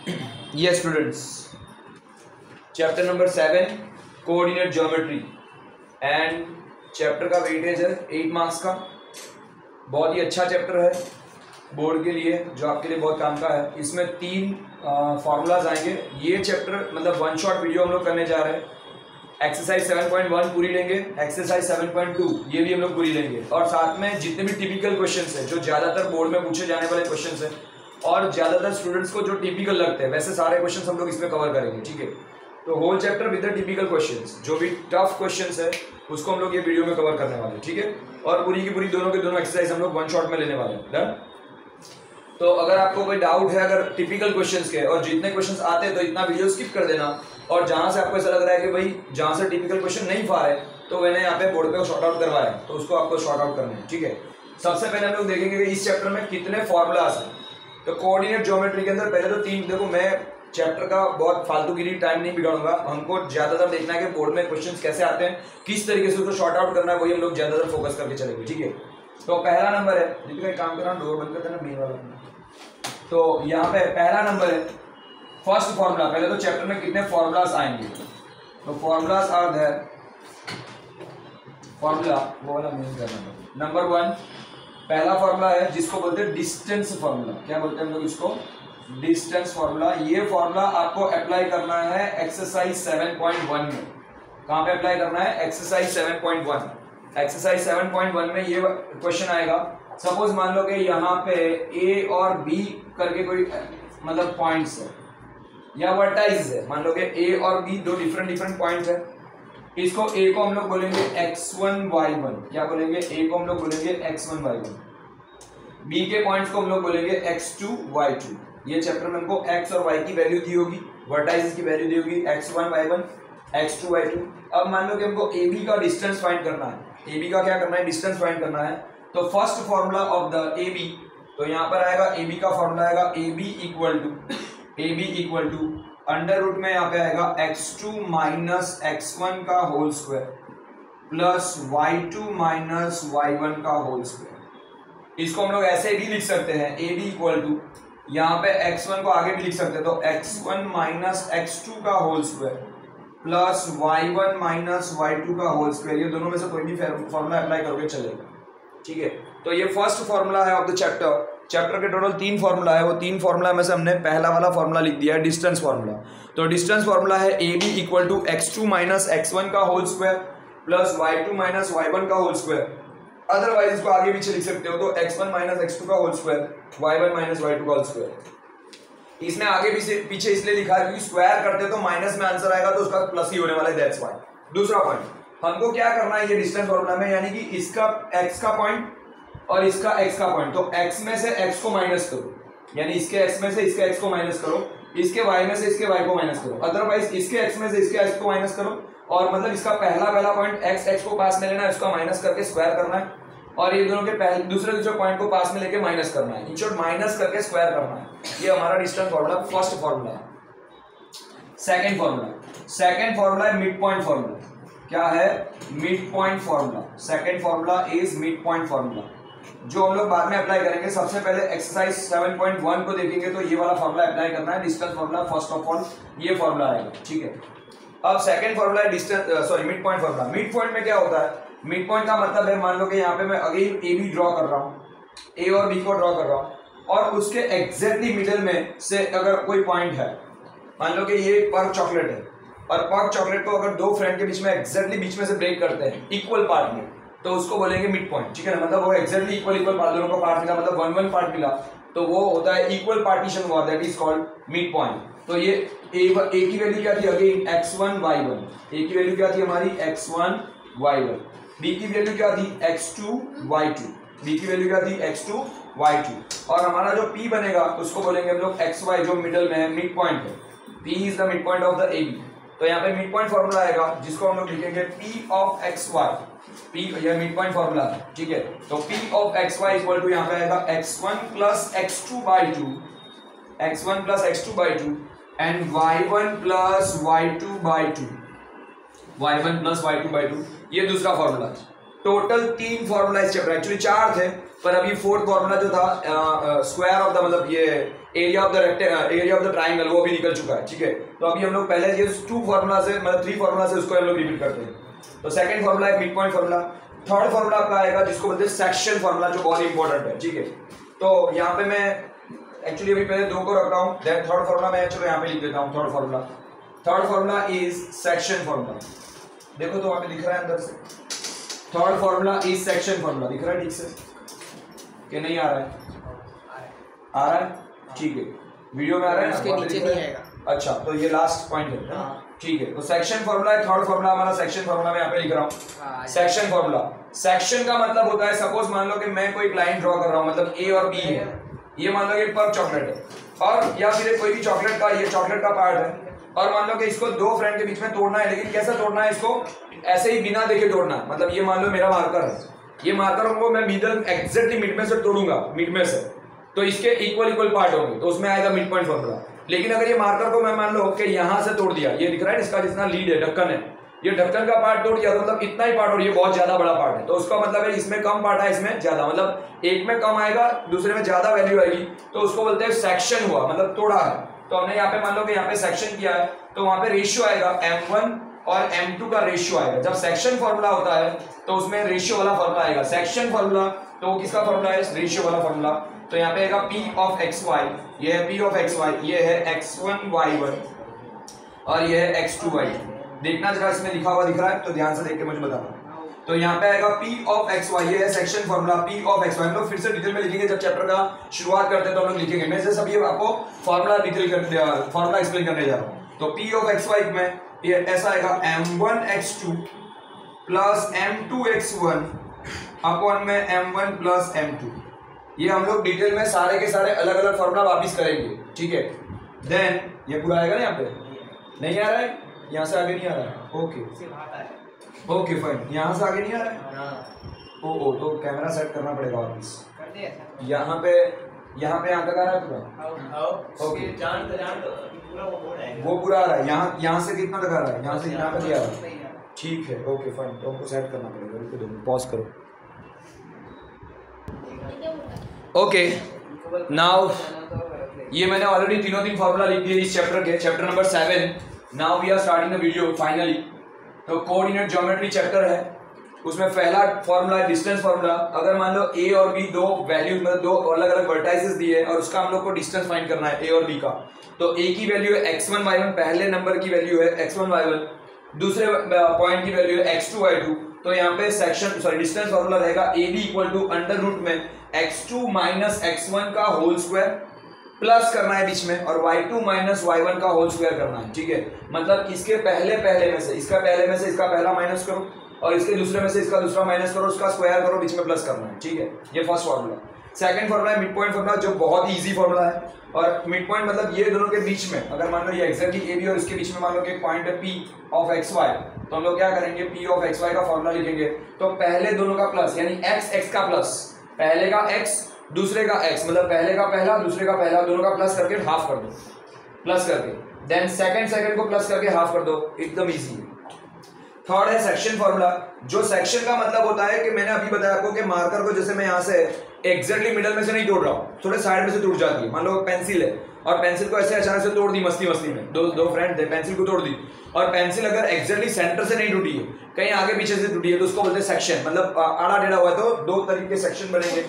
Yes students, chapter number 7 coordinate geometry and chapter का weightage है 8 marks का। बहुत ही अच्छा चैप्टर है बोर्ड के लिए, जो आपके लिए बहुत काम का है। इसमें 3 फार्मूलाज आएंगे। ये चैप्टर मतलब वन शॉट वीडियो हम लोग करने जा रहे हैं। एक्सरसाइज 7.1 पूरी लेंगे, एक्सरसाइज 7.2 ये भी हम लोग पूरी लेंगे, और साथ में जितने भी टिपिकल क्वेश्चंस हैं जो ज़्यादातर बोर्ड में पूछे जाने वाले क्वेश्चंस हैं और ज़्यादातर स्टूडेंट्स को जो टिपिकल लगते हैं वैसे सारे क्वेश्चंस हम लोग इसमें कवर करेंगे। ठीक है, तो whole chapter with the typical questions, जो भी टफ क्वेश्चंस है उसको हम लोग ये वीडियो में कवर करने वाले हैं। ठीक है, और पूरी की पूरी दोनों के दोनों एक्सरसाइज हम लोग वन शॉट में लेने वाले हैं। डन। तो अगर आपको कोई डाउट है अगर टिपिकल क्वेश्चंस के, और जितने क्वेश्चंस आते हैं तो इतना वीडियो स्किप कर देना, और जहां से आपको ऐसा लग रहा है कि भाई जहां से टिपिकल क्वेश्चन नहीं पा रहे तो मैंने यहाँ पे बोर्ड पे शॉर्ट आउट करवाया तो उसको आपको शॉर्ट आउट करना है। ठीक है, सबसे पहले हम लोग देखेंगे कि इस चैप्टर में कितने फॉर्मूलाज हैं। तो कोऑर्डिनेट ज्योमेट्री के अंदर पहले तो 3, देखो मैं चैप्टर का बहुत फालतूगिरी टाइम नहीं बिगाड़ूंगा, हमको ज्यादातर देखना है कि बोर्ड में क्वेश्चंस कैसे आते हैं, किस तरीके से उसको शॉर्ट आउट करना है, वही हम लोग ज्यादातर फोकस करके चलेंगे। ठीक है, तो पहला नंबर है, जिसका काम करना डोर बंद कर देना मेन वाला। तो यहाँ पे पहला नंबर है फर्स्ट फॉर्मूला। पहले तो चैप्टर में कितने फॉर्मूलाज आएंगे, तो फॉर्मूलाज आर देयर। फॉर्मूला वो वाला मेन करना। नंबर 1 पहला फॉर्मूला है जिसको बोलते हैं डिस्टेंस फॉर्मूला। क्या बोलते हैं हम लोग इसको? Distance formula. ये फॉर्मूला आपको अप्लाई करना है एक्सरसाइज 7.1 में। कहाँ पे अप्लाई करना है? एक्सरसाइज 7.1। एक्सरसाइज 7.1 में ये क्वेश्चन आएगा। सपोज मान लो कि यहाँ पे ए और बी करके कोई मतलब पॉइंट्स है या वर्टाइज है, मान लो कि ए और बी दो डिफरेंट पॉइंट्स है। इसको ए को हम लोग बोलेंगे x1 y1। क्या बोलेंगे? ए को हम लोग बोलेंगे x1 y1। बी के पॉइंट्स को हम लोग बोलेंगे x2 y2। ये चैप्टर में हमको x और y की वैल्यू दी होगी, वर्टाइज की वैल्यू दी होगी x1 y1 x2 y2। अब मान लो कि हमको ए बी का डिस्टेंस फाइंड करना है। ए बी का क्या करना है? डिस्टेंस फाइंड करना है। तो first formula of the A B, तो यहाँ पर आएगा ए बी का फॉर्मूला आएगा A B equal to under root में यहाँ पे आएगा x2 माइनस x1 का whole square plus y2 minus y1 का होल स्क्वायर। इसको हम लोग ऐसे भी लिख सकते हैं, ए बी इक्वल टू यहाँ पे x1 को आगे भी लिख सकते हैं, तो x1 माइनस x2 का whole square plus y1 minus y2 का होल स्क्वायर। ये दोनों में से कोई भी फॉर्मूला अप्लाई करोगे चलेगा। ठीक है, तो ये फर्स्ट फॉर्मूला है ऑफ द चैप्टर। चैप्टर के टोटल 3 फॉर्मूला है, वो 3 फॉर्मूला में से हमने पहला वाला फॉर्मूला लिख दिया है डिस्टेंस फॉर्मूला। तो डिस्टेंस फॉर्मूला है A B equal to x2 minus x1 का whole square plus y2 minus y1 का होल स्क्वायर। अदरवाइज इसको आगे पीछे लिख सकते हो, तो x1 माइनस x2 का whole square y1 minus y2 का होल स्क्वायर। इसमें आगे पीछे इसलिए लिखा है क्योंकि स्क्वायर करते तो माइनस में आंसर आएगा, तो उसका प्लस ही होने वाला है, दैट्स व्हाई। दूसरा पॉइंट हमको क्या करना है ये डिस्टेंस फॉर्मूला में, यानी कि इसका x का पॉइंट और इसका x का पॉइंट, तो x में से x को माइनस करो, यानी इसके x में से इसके x को माइनस करो, इसके y में से इसके y को माइनस करो, अदरवाइज इसके x में से इसके x को माइनस करो, और मतलब इसका पहला पॉइंट x को पास में लेना है, उसका माइनस करके स्क्वायर करना है, और ये दोनों के दूसरे पॉइंट को पास में लेके माइनस करना है। इन शॉर्ट माइनस करके स्क्वायर करना है। ये हमारा डिस्टेंस फॉर्मूला फर्स्ट फॉर्मूला है। सेकंड फॉर्मूला है मिड पॉइंट फॉर्मूला। क्या है? Mid point formula. Second formula is mid point formula, जो हम लोग बाद में अप्लाई करेंगे। सबसे पहले एक्सरसाइज 7.1 को देखेंगे तो ये वाला फॉर्मूला अप्लाई करना है, distance formula. First of all ये फॉर्मूला आएगा। ठीक है, अब सेकंड फॉर्मूला है mid point formula. Mid point में क्या होता है? मिड पॉइंट का मतलब है, मान लो कि यहाँ पे मैं अगेन ए बी ड्रॉ कर रहा हूँ, ए और बी को ड्रॉ कर रहा हूँ, और उसके एग्जैक्टली मिडिल में से अगर कोई पॉइंट है, मान लो कि ये पर्क चॉकलेट है, और पर्क चॉकलेट को अगर दो फ्रेंड के बीच में एग्जैक्टली बीच में से ब्रेक करते हैं इक्वल पार्ट में, तो उसको बोलेंगे मिड पॉइंट। ठीक है ना, मतलब वो एक्जैक्टली इक्वल पार्ट, दोनों को पार्ट मिला, मतलब 1 पार्ट मिला, तो वो होता है इक्वल पार्टीशन हुआ, that is called mid point. तो ये ए की वैल्यू क्या थी? Again x1 y1। ए की वैल्यू क्या थी हमारी? x1 y1। बी की वैल्यू क्या थी? x2 y2। बी की वैल्यू क्या थी? x2 y2। और हमारा जो p बनेगा उसको बोलेंगे हम लोग xy, जो मिडल में है, मिड पॉइंट है। p is the mid point of the A B. तो यहाँ पे मिड पॉइंट फॉर्मूला आएगा जिसको हम लोग लिखेंगे p ऑफ xy। p यह मिड पॉइंट फॉर्मूला है। ठीक है, तो p of xy equal to यहाँ पे आएगा x1 plus x2 by 2, x1 plus x2 by 2 and y1 plus y2 by 2, y1 plus y2 by 2। ये दूसरा फॉर्मूला है। टोटल 3 फॉर्मूला इस चैप्टर, एक्चुअली 4 थे पर अभी 4th फॉर्मूला जो था स्क्वायर ऑफ द मतलब ये एरिया ऑफ द ट्राइंगल वो भी निकल चुका है, ठीक है। तो अभी हम लोग पहले ये 2 फॉर्मूला से मतलब 3 फॉर्मूला से उसको हम लोग रिपीट करते हैं। तो सेकंड फॉर्मूला है mid point formula. Third formula आपका आएगा जिसको बोलते हैं सेक्शन फॉर्मूला, जो बहुत इंपॉर्टेंट है, ठीक है। तो यहाँ पे मैं एक्चुअली अभी पहले 2 को रख रहा हूँ, देन थर्ड फॉर्मूला मैं चलो यहाँ पे लिख देता हूँ। Third formula is section formula. देखो तो वहां पे दिख रहा है अंदर से, third formula is section formula. दिख रहा है ठीक से कि नहीं आ रहा है? आ रहा है, ठीक है। वीडियो में आ रहा है, इसके नीचे नहीं आएगा। अच्छा, तो ये लास्ट पॉइंट है, ठीक है। तो सेक्शन फॉर्मूला है, थर्ड फॉर्मूला हमारा सेक्शन फॉर्मूला में यहाँ पे लिख रहा हूँ। सेक्शन फॉर्मूला, सेक्शन का मतलब होता है, सपोज मान लो कि मैं कोई लाइन ड्रॉ कर रहा हूँ, मतलब ए और बी है, ये मान लो कि पर्क चॉकलेट है, और या फिर कोई भी चॉकलेट का, ये चॉकलेट का पार्ट है, और मान लो कि इसको 2 फ्रेंड के बीच में तोड़ना है, लेकिन कैसे तोड़ना है? इसको ऐसे ही बिना देखे तोड़ना है। मतलब ये मान लो मेरा मार्कर है, ये मार्कर को मैं मिडल एग्जैक्टली मिड में से तोड़ूंगा, मिड में से, तो इसके इक्वल पार्ट होंगे, तो उसमें आएगा मिड पॉइंट फॉर्मूला। लेकिन अगर ये मार्कर को मैं मान लो कि यहां से तोड़ दिया, ये दिख रहा है इसका जितना लीड है, ढक्कन है, ये ढक्कन का पार्ट तोड़ दिया, तो मतलब इतना ही पार्ट, और ये बहुत ज्यादा बड़ा पार्ट है, तो उसका मतलब है इसमें कम पार्ट है, इसमें ज्यादा, मतलब एक में कम आएगा, दूसरे में ज्यादा वैल्यू आएगी, तो उसको बोलते हैं सेक्शन हुआ, मतलब तोड़ा है। तो हमने यहाँ पे मान लो कि यहाँ पे सेक्शन किया है, तो वहां पे रेशियो आएगा m1 और m2 का रेशियो आएगा। जब सेक्शन फॉर्मूला होता है तो उसमें रेशियो वाला फॉर्मूला आएगा। सेक्शन फॉर्मूला तो किसका फॉर्मूला है? रेशियो वाला फॉर्मूला। तो यहाँ पे आएगा p ऑफ xy, ये है p ऑफ xy, ये है x1 y1 और ये है x2 y2। देखना जरा इसमें लिखा हुआ दिख रहा है तो ध्यान से देख के मुझे बताना। तो यहाँ पे आएगा p ऑफ xy, ये है section formula p of xy। हम लोग फिर से डिटेल में लिखेंगे, जब चैप्टर का शुरुआत करते हैं तो हम लोग लिखेंगे। मैं जैसे अभी आपको फॉर्मूला डिटेल करने, फॉर्मूला एक्सप्लेन करने जा रहा हूँ। तो p ऑफ xy में ये ऐसा आएगा m1 x2 plus m2 x1 upon में m1 प्लस m2। ये हम लोग डिटेल में सारे के सारे अलग अलग फॉर्मूला वापिस करेंगे, ठीक है। देन ये पूरा आएगा ना, यहाँ पे नहीं आ रहा है, यहाँ से आगे नहीं आ रहा है, ओके फाइन, यहाँ से आगे नहीं आ रहा है, ओ तो कैमरा सेट करना पड़ेगा वापिस। यहाँ पे यहाँ तक आ रहा है पूरा, ओके वो पूरा आ रहा है। यहाँ से कितना तक आ रहा है? यहाँ से यहाँ तक आ रहा है, ठीक है, ओके फाइन। तो हमको सेट करना पड़ेगा, रुको 2 मिनट, पॉज करो। ओके नाउ ये मैंने ऑलरेडी तीन फॉर्मूला लिख दिए इस चैप्टर के, chapter number 7। Now we are starting the video finally. तो कोऑर्डिनेट ज्योमेट्री चैप्टर है, उसमें पहला फॉर्मूला है डिस्टेंस फॉर्मूला। अगर मान लो ए और बी 2 वैल्यू मतलब 2 अलग अलग वर्टाइसेस दिए और उसका हम लोग को डिस्टेंस फाइंड करना है ए और बी का। तो ए की वैल्यू है x1 y1, पहले नंबर की वैल्यू है x1 y1, दूसरे पॉइंट की वैल्यू है x2 y2। तो यहाँ पे सेक्शन डिस्टेंस फॉर्मूला रहेगा A B equal to under root में x2 माइनस x1 का होल स्क्वायर प्लस करना है बीच में, और y2 माइनस y1 का होल स्क्वायर करना है, ठीक है। मतलब इसके पहले में से इसका पहले में से इसका पहला माइनस करो, और इसके दूसरे में से इसका दूसरा माइनस करो, उसका स्क्वायर करो, बीच में प्लस करना है, ठीक है। ये फर्स्ट फॉर्मूला। सेकंड फॉर्मूला है मिड पॉइंट फॉर्मूला, जो बहुत ही इजी फॉर्मूला है। और मिड पॉइंट मतलब ये दोनों के बीच में, अगर मान लो ये एक्जैक्टली ए बी और इसके बीच में मान लो कि एक पॉइंट है p ऑफ xy, तो हम लोग क्या करेंगे? p ऑफ xy का फॉर्मूला लिखेंगे। तो पहले दोनों का प्लस, यानी x का प्लस, पहले का x दूसरे का x, मतलब पहले का पहला दूसरे का पहला, दोनों का प्लस करके हाफ कर दो, प्लस करके देन सेकंड को प्लस करके हाफ कर दो, एकदम इजी है। थर्ड है सेक्शन फॉर्मूला। जो सेक्शन का मतलब होता है कि मैंने अभी बताया आपको कि मार्कर को जैसे मैं यहाँ से एग्जैक्टली मिडल में से नहीं तोड़ रहा हूँ, थोड़े साइड में से टूट जाती है। मान लो पेंसिल है और पेंसिल को ऐसे अचानक से तोड़ दी मस्ती में, दो फ्रेंड थे, पेंसिल को तोड़ दी, और पेंसिल अगर एग्जैक्टली सेंटर से नहीं टूटी है, कहीं आगे पीछे से टूटी है, तो उसको बोलते हैं सेक्शन। मतलब आड़ा टेढ़ा हुआ है तो 2 तरीके के सेक्शन बनेंगे।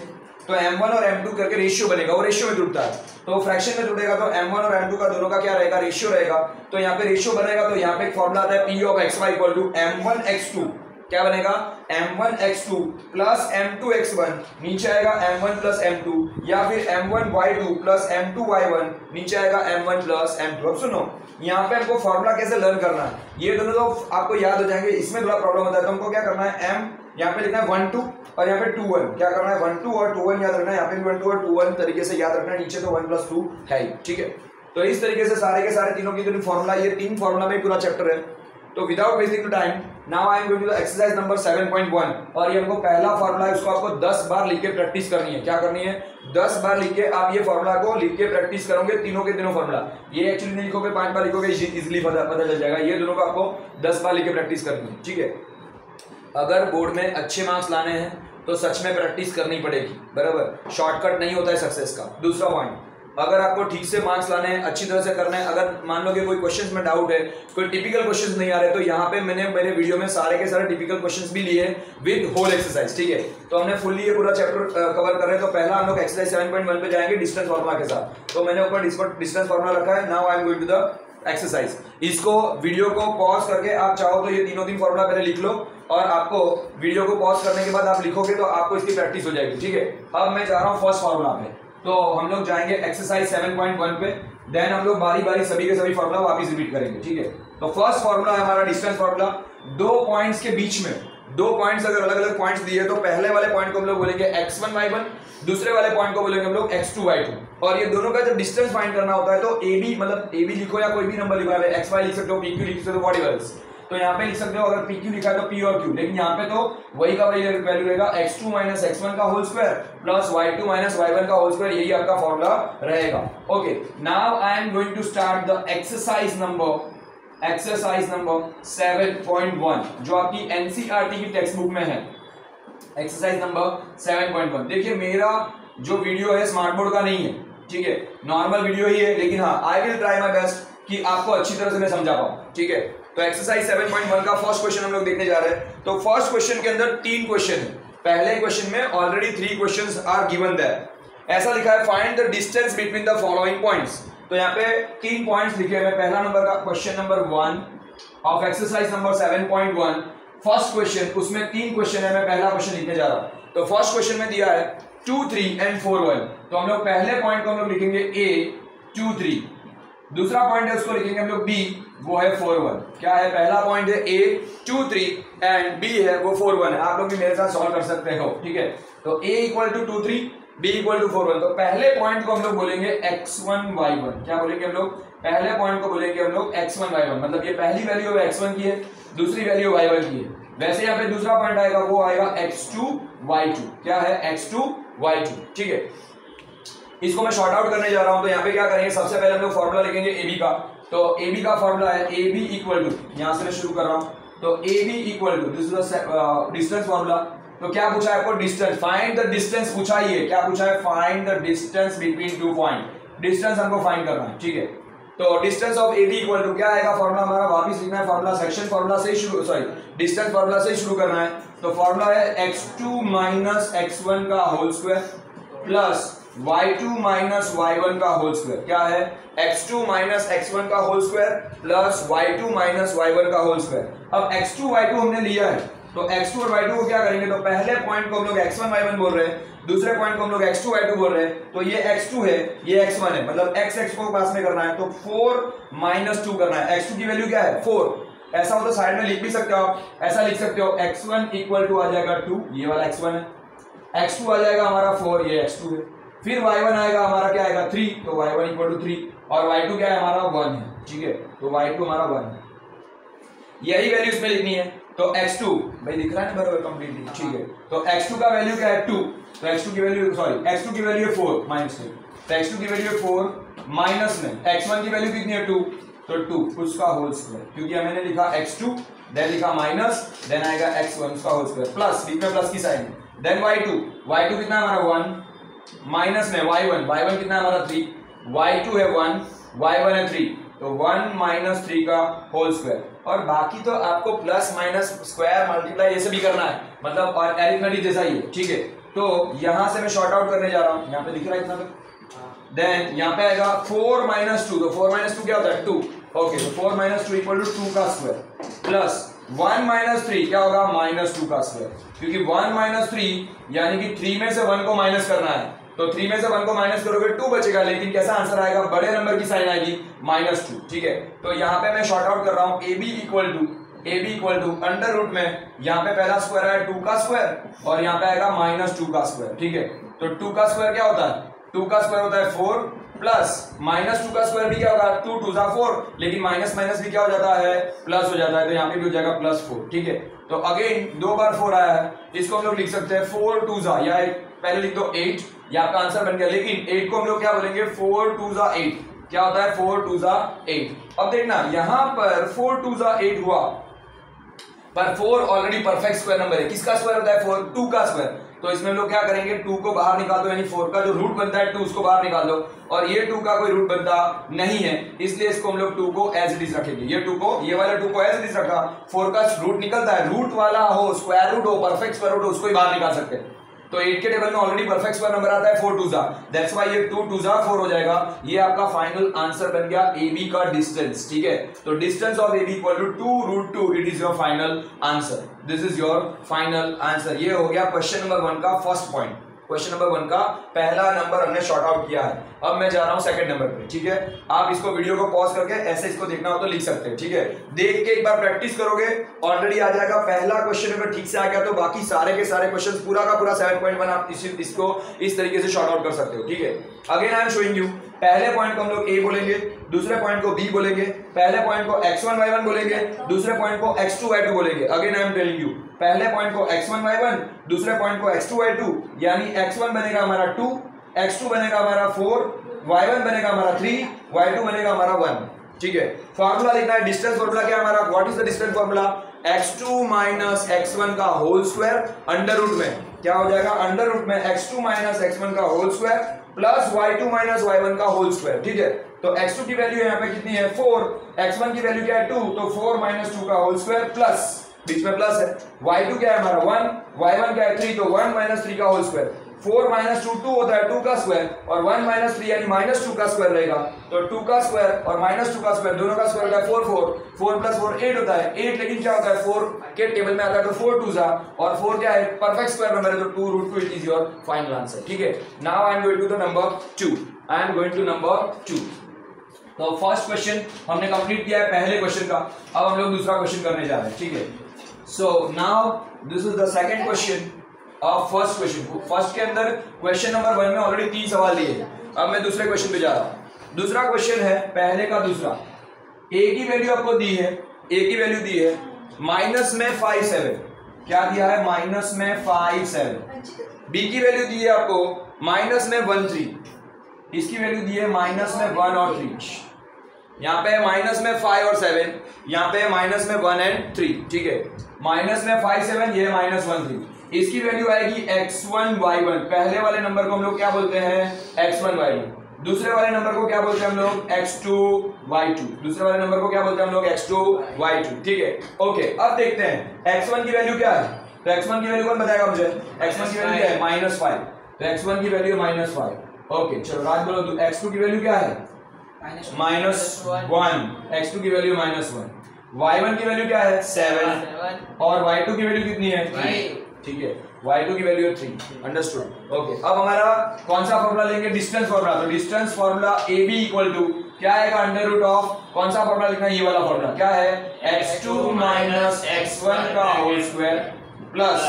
तो m1 और m2 करके रेशियो बनेगा, वो रेशियो में टूटता है, तो फ्रैक्शन में टूटेगा, तो m1 और m2 का दोनों का क्या रहेगा? रेशियो रहेगा। तो यहाँ पे रेशियो बनेगा, तो यहाँ पे एक फॉर्मूला आता है p of xy equal to m1 x2। क्या बनेगा? m1 x2 plus m2 x1, नीचे आएगा m1 प्लस m2, या फिर m1 y2 plus m2 y1, नीचे आएगा m1 प्लस m2। अब सुनो, यहाँ पे हमको फॉर्मूला कैसे लर्न करना है, ये दोनों तो आपको याद हो जाएंगे, इसमें थोड़ा प्रॉब्लम होता है। तो हमको क्या करना है, m यहाँ पे लिखना है 1 2 और यहाँ पे 2 1। क्या करना है? 1 2 और 2 1 याद रखना है, यहाँ पे 1 2 और 2 1 तरीके से याद रखना है, नीचे तो 1 प्लस 2 है ही, ठीक है। तो इस तरीके से सारे के सारे तीनों की फॉर्मूला, ये 3 फॉर्मूला में पूरा चैप्टर है। तो without wasting time now I am going to the exercise number 7.1, और ये हमको पहला फॉर्मूला है, उसको आपको 10 बार लिख के प्रैक्टिस करनी है। क्या करनी है? 10 बार लिख के आप ये फॉर्मूला को लिख के प्रैक्टिस करोगे, तीनों के तीनों फॉर्मूला। ये एक्चुअली नहीं लिखोगे, 5 बार लिखोगे, इजीली पता चल जाएगा। ये दोनों को आपको 10 बार लिख के प्रैक्टिस करनी है, ठीक है। अगर बोर्ड में अच्छे मार्क्स लाने हैं तो सच में प्रैक्टिस करनी पड़ेगी, बराबर, शॉर्टकट नहीं होता है सक्सेस का। दूसरा पॉइंट, अगर आपको ठीक से मार्क्स लाने हैं, अच्छी तरह से करना है, अगर मान लो कि कोई क्वेश्चंस में डाउट है, कोई टिपिकल क्वेश्चंस नहीं आ रहे, तो यहाँ पे मैंने मेरे वीडियो में सारे के सारे टिपिकल क्वेश्चंस भी लिए विद होल एक्सरसाइज, ठीक है। तो हमने फुल्ली ये पूरा चैप्टर कवर कर रहे हैं। तो पहला हम लोग एक्सरसाइज 7.1 पे जाएंगे डिस्टेंस फार्मूला के साथ। तो मैंने ऊपर डिस्टेंस फार्मूला रखा है। Now I am going to the exercise. इसको वीडियो को पॉज करके आप चाहो तो ये तीन फार्मूला पहले लिख लो, और आपको वीडियो को पॉज करने के बाद आप लिखोगे तो आपको इसकी प्रैक्टिस हो जाएगी, ठीक है। अब मैं जा रहा हूँ फर्स्ट फार्मूला पे। तो हम लोग जाएंगे एक्सरसाइज 7.1 पे, देन हम लोग बारी बारी सभी के सभी फार्मूला वापस रिपीट करेंगे, ठीक है। तो फर्स्ट फार्मूला है हमारा डिस्टेंस फार्मूला। दो पॉइंट्स के बीच में, दो पॉइंट्स अगर अलग अलग पॉइंट्स दिए तो पहले वाले पॉइंट को हम लोग बोलेंगे x1 y1, दूसरे वाले पॉइंट को बोलेंगे हम लोग x2 y2। और ये दोनों का जब डिस्टेंस फाइंड करना होता है तो ab मतलब ab लिखो या कोई भी नंबर लिखो, x y लिख सकते हो, pq लिख सकते हो, व्हाटएवर एल्स। तो यहाँ पे लिख सकते हो अगर pq लिखा है तो p और q, लेकिन यहाँ पे तो वही का वही वैल्यू रहेगा, x2 माइनस x1 का whole square plus y2 minus y1 का होल स्क्वायर, यही आपका फॉर्मूला रहेगा। Okay, now I am going to start the exercise number 7.1 जो आपकी एनसीईआरटी की टेक्स्ट बुक में है। Exercise number 7.1। देखिए मेरा जो वीडियो है स्मार्ट बोर्ड का नहीं है, ठीक है, नॉर्मल वीडियो ही है, लेकिन हाँ I will try my best कि आपको अच्छी तरह से मैं समझा पाऊं, ठीक है। तो एक्सरसाइज 7.1 का फर्स्ट क्वेश्चन हम लोग देखने जा रहे हैं। तो फर्स्ट क्वेश्चन के अंदर 3 क्वेश्चन है। पहले क्वेश्चन में already 3 questions are given there. ऐसा लिखा है find the distance between the following points. तो यहाँ पे 3 पॉइंट्स लिखे हैं। पहला नंबर का question number 1 of exercise number 7.1 first question, उसमें 3 क्वेश्चन है, मैं पहला क्वेश्चन लिखने जा रहा हूं। तो फर्स्ट क्वेश्चन में दिया है 2 3 एंड 4 1। तो हम लोग पहले पॉइंट को हम लोग लिखेंगे a 2 3, दूसरा पॉइंट है उसको लिखेंगे हम लोग b, वो है 4 1। क्या है, पहला पॉइंट है a 2 3 एंड b है वो 4 1 है। आप लोग भी मेरे साथ सॉल्व कर सकते हो, ठीक है। तो a equal to 2 3, b equal to 4 1। तो पहले पॉइंट को हम लोग बोलेंगे x1 y1। क्या बोलेंगे हम लोग, पहले पॉइंट को बोलेंगे हम लोग x1 y1, मतलब ये पहली वैल्यू x1 की है, दूसरी वैल्यू y1 की है। वैसे यहाँ पे दूसरा पॉइंट आएगा वो आएगा x2 y2। क्या है, x2 y2, ठीक है। इसको मैं शॉर्ट आउट करने जा रहा हूं। तो यहाँ पे क्या करेंगे, सबसे पहले हम लोग फॉर्मूला लिखेंगे ab का। तो ab का फॉर्मूला है ab इक्वल टू, यहां से मैं शुरू कर रहा हूं। तो ab equal to this is the distance formula. तो क्या पूछा है आपको, डिस्टेंस, फाइंड द डिस्टेंस पूछा ही है। क्या पूछा है, find the distance between 2 point. Distance हमको फाइंड करना है, ठीक है। तो distance of ab equal to क्या आएगा, फॉर्मूला हमारा वापस लिखना है, फॉर्मूला सेक्शन फॉर्मूला से ही शुरू, सॉरी डिस्टेंस फॉर्मूला से ही शुरू करना है। तो फॉर्मूला है x2 माइनस x1 का whole square plus y2 minus y1 का होल स्क्वायर। क्या है, x2 माइनस x1 का whole square plus y2 minus y1 का होल स्क्वायर। अब x2 y2 हमने लिया है, तो x2 और y2 को क्या करेंगे, तो पहले पॉइंट को हम लोग x1 y1 बोल रहे हैं, दूसरे पॉइंट को हम लोग x2 y2 बोल रहे हैं। तो ये x2 है, ये x1 है, मतलब x को पास में करना है। तो 4 माइनस 2 करना है। x2 की वैल्यू क्या है, 4। ऐसा हो तो साइड में लिख भी सकते हो आप, ऐसा लिख सकते हो x1 इक्वल टू आ जाएगा 2, ये वाला x1 है, x2 आ जाएगा हमारा 4, ये x2 है, फिर y1 आएगा हमारा क्या आएगा 3, तो y1 इक्वल टू 3, और y2 क्या है हमारा 1 है, ठीक है। तो y2 हमारा 1 है, यही वैल्यू इसमें लिखनी है। तो x2 भाई दिख रहा है ना बराबर कंप्लीटली, ठीक है। तो x2 का वैल्यू क्या है 2, तो x2 की वैल्यू, सॉरी x2 की वैल्यू है 4 माइनस 2, तो x2 की वैल्यू है 4 माइनस में x1 की वैल्यू कितनी है 2, तो 2 उसका होल स्क्वायर, क्योंकि मैंने लिखा x2 देन लिखा माइनस देन आएगा x1 उसका होल स्क्वायर प्लस, बीच में प्लस की साइन, देन y2 कितना हमारा 1 माइनस में y1 कितना हमारा 3, y2 है 1, y1 है 3, तो 1 माइनस 3 का होल स्क्वायर। और बाकी तो आपको प्लस माइनस स्क्वायर मल्टीप्लाई ये सब भी करना है, मतलब और अरिथमेटिक जैसा ही है, ठीक है। तो यहां से मैं शॉर्ट आउट करने जा रहा हूं, यहां पे दिख रहा है इतना तक। देन यहां पे आएगा 4 माइनस 2, तो 4 माइनस 2 क्या होता है 2, ओके। तो 4 माइनस 2 इक्वल टू 2 का स्क्वायर प्लस 1 माइनस 3 क्या होगा माइनस 2 का स्क्वायर, क्योंकि 1 माइनस 3 यानी कि 3 में से 1 को माइनस करना है, तो 3 में से 1 को माइनस करोगे 2 बचेगा, लेकिन कैसा आंसर आएगा, बड़े नंबर की साइन आएगी -2, ठीक है। तो यहाँ पे मैं शॉर्ट आउट कर रहा हूँ ab equal to under root में, यहाँ पे पहला स्क्वायर है 2 का स्क्वायर और यहाँ पे आएगा -2 का स्क्वायर, ठीक है। तो 2 का स्क्वायर क्या होता है, 2 का स्क्वायर होता है 4 प्लस -2 का स्क्वायर भी क्या होगा 2 2 4, लेकिन माइनस माइनस भी क्या हो जाता है प्लस हो जाता है, तो यहाँ पे भी हो जाएगा +4, ठीक है। तो अगेन 2 बार 4 आया है, इसको हम लोग लिख सकते हैं 4 2 या पहले लिख दो 8, ये आपका आंसर बन गया। लेकिन 8 को हम लोग क्या बोलेंगे 4 2 8, क्या होता है 4 2 8। अब देखना यहाँ पर 4 2 8 हुआ, पर 4 ऑलरेडी परफेक्ट स्क्वायर नंबर है। किसका स्क्वायर होता है 4? 2 का स्क्वायर। तो इसमें हम लोग क्या करेंगे 2 को बाहर निकाल दो, यानी 4 का जो रूट बनता है 2 उसको बाहर निकाल दो, और ये 2 का कोई रूट बनता नहीं है, इसलिए इसको हम लोग 2 को एज इट इज रखेंगे। ये 2 को, ये वाला 2 को एज इट इज रखा। 4 का रूट निकलता है, रूट वाला हो, स्क्वायर रूट हो, परफेक्ट स्क्वायर रूट हो, उसको ही बाहर निकाल सकते हैं। तो 8 के टेबल में ऑलरेडी परफेक्ट स्क्वायर नंबर आता है 4 2 जा, दैट्स व्हाई ये 2 2 जा 4 हो जाएगा। ये आपका फाइनल आंसर बन गया AB का डिस्टेंस। ठीक है, तो distance of AB equal to 2 root 2, it is your final answer. This is your final answer. ये हो गया क्वेश्चन नंबर 1 का फर्स्ट पॉइंट। क्वेश्चन नंबर 1 का पहला नंबर हमने शॉर्ट आउट किया है। अब मैं जा रहा हूं सेकंड नंबर पे। ठीक है, आप इसको वीडियो को पॉज करके ऐसे इसको देखना हो तो लिख सकते हैं। ठीक है, देख के एक बार प्रैक्टिस करोगे ऑलरेडी आ जाएगा। पहला क्वेश्चन अगर ठीक से आ गया तो बाकी सारे के सारे क्वेश्चंस पूरा का पूरा 7.1 आप इसको इस तरीके से शॉर्ट आउट कर सकते हो। ठीक है, again I am showing you. पहले पॉइंट को हम लोग A बोलेंगे, दूसरे पॉइंट को B बोलेंगे, पहले पॉइंट को x1 y1 बोलेंगे, दूसरे पॉइंट को x2 y2 बोलेंगे। Again I am telling you, पहले पॉइंट को x1 y1, दूसरे पॉइंट को x2 y2, यानी x1 बनेगा हमारा 2, x2 बनेगा हमारा 4, y1 बनेगा हमारा 3, y2 बनेगा हमारा 1। ठीक है, फार्मूला लिखना है। डिस्टेंस फार्मूला क्या है हमारा? What is the distance formula? x2 minus x1 का होल स्क्वायर अंडर रूट में क्या हो जाएगा? अंडर रूट में x2 माइनस x1 का whole square plus y2 minus y1 का होल स्क्वायर। ठीक है, तो x2 की वैल्यू यहाँ पे कितनी है 4, x1 की वैल्यू क्या है 2, तो 4 माइनस 2 का होल स्क्वायर प्लस, बीच में प्लस है, y2 क्या है हमारा 1, y1 क्या है 3, तो 1 माइनस 3 का होल स्क्वायर। 4 माइनस 2 2 होता है 2 का स्क्वायर, और 1 माइनस 3 यानी माइनस 2 का स्क्वायर रहेगा। तो 2 का स्क्वायर और माइनस 2 का स्क्वायर दोनों का स्क्वायर होता है 4 4, 4 प्लस 4 8 होता है 8, लेकिन क्या होता है 4 के टेबल में आता है तो 4 2 जा, और 4 क्या है परफेक्ट स्क्वायर नंबर है, तो 2 root 2 it is your final answer. ठीक है, now I am going to the number 2। I am going to number 2। तो फर्स्ट क्वेश्चन हमने कंप्लीट किया है पहले क्वेश्चन का। अब हम लोग दूसरा क्वेश्चन करने जा रहे हैं। ठीक है, so now this is the second question of first question. First के अंदर क्वेश्चन नंबर 1 में ऑलरेडी 3 सवाल दिए हैं। अब मैं दूसरे क्वेश्चन पे जा रहा हूं। दूसरा क्वेश्चन है पहले का दूसरा। A की वैल्यू आपको दी है, A की वैल्यू दी है माइनस में 5 7, क्या दिया है माइनस में 5 7। B की वैल्यू दी है आपको माइनस में 1 3, इसकी वैल्यू दी है माइनस में 1 और 3। यहाँ पे माइनस में 5 और 7, यहाँ पे माइनस में 1 एंड 3। ठीक है, माइनस में 5 7, ये माइनस 1 3। इसकी वैल्यू आएगी x1 y1। पहले वाले नंबर को हम लोग क्या बोलते हैं x1 y1, दूसरे वाले नंबर को क्या बोलते हैं हम लोग x2 y2, दूसरे वाले नंबर को क्या बोलते हैं हम लोग x2 y2। ठीक है, ओके, अब देखते हैं x1 की वैल्यू क्या है। तो x1 की वैल्यू कौन बताएगा मुझे? x1 की वैल्यू क्या है -5, तो x1 की वैल्यू -5। ओके, चलो राज बोलो, x2 की वैल्यू क्या है -1, x2 की वैल्यू -1, y1 की वैल्यू क्या है 7, और y2 की वैल्यू कितनी है 3। ठीक है, y2 की वैल्यू है 3। अंडरस्टूड। ओके, अब हमारा कौन सा फॉर्मूला लेंगे? Distance formula. तो distance formula AB equal to क्या आएगा अंडर रूट ऑफ, कौन सा फॉर्मूला लिखना है? ये वाला फॉर्मूला क्या है x2 माइनस x1 का whole square plus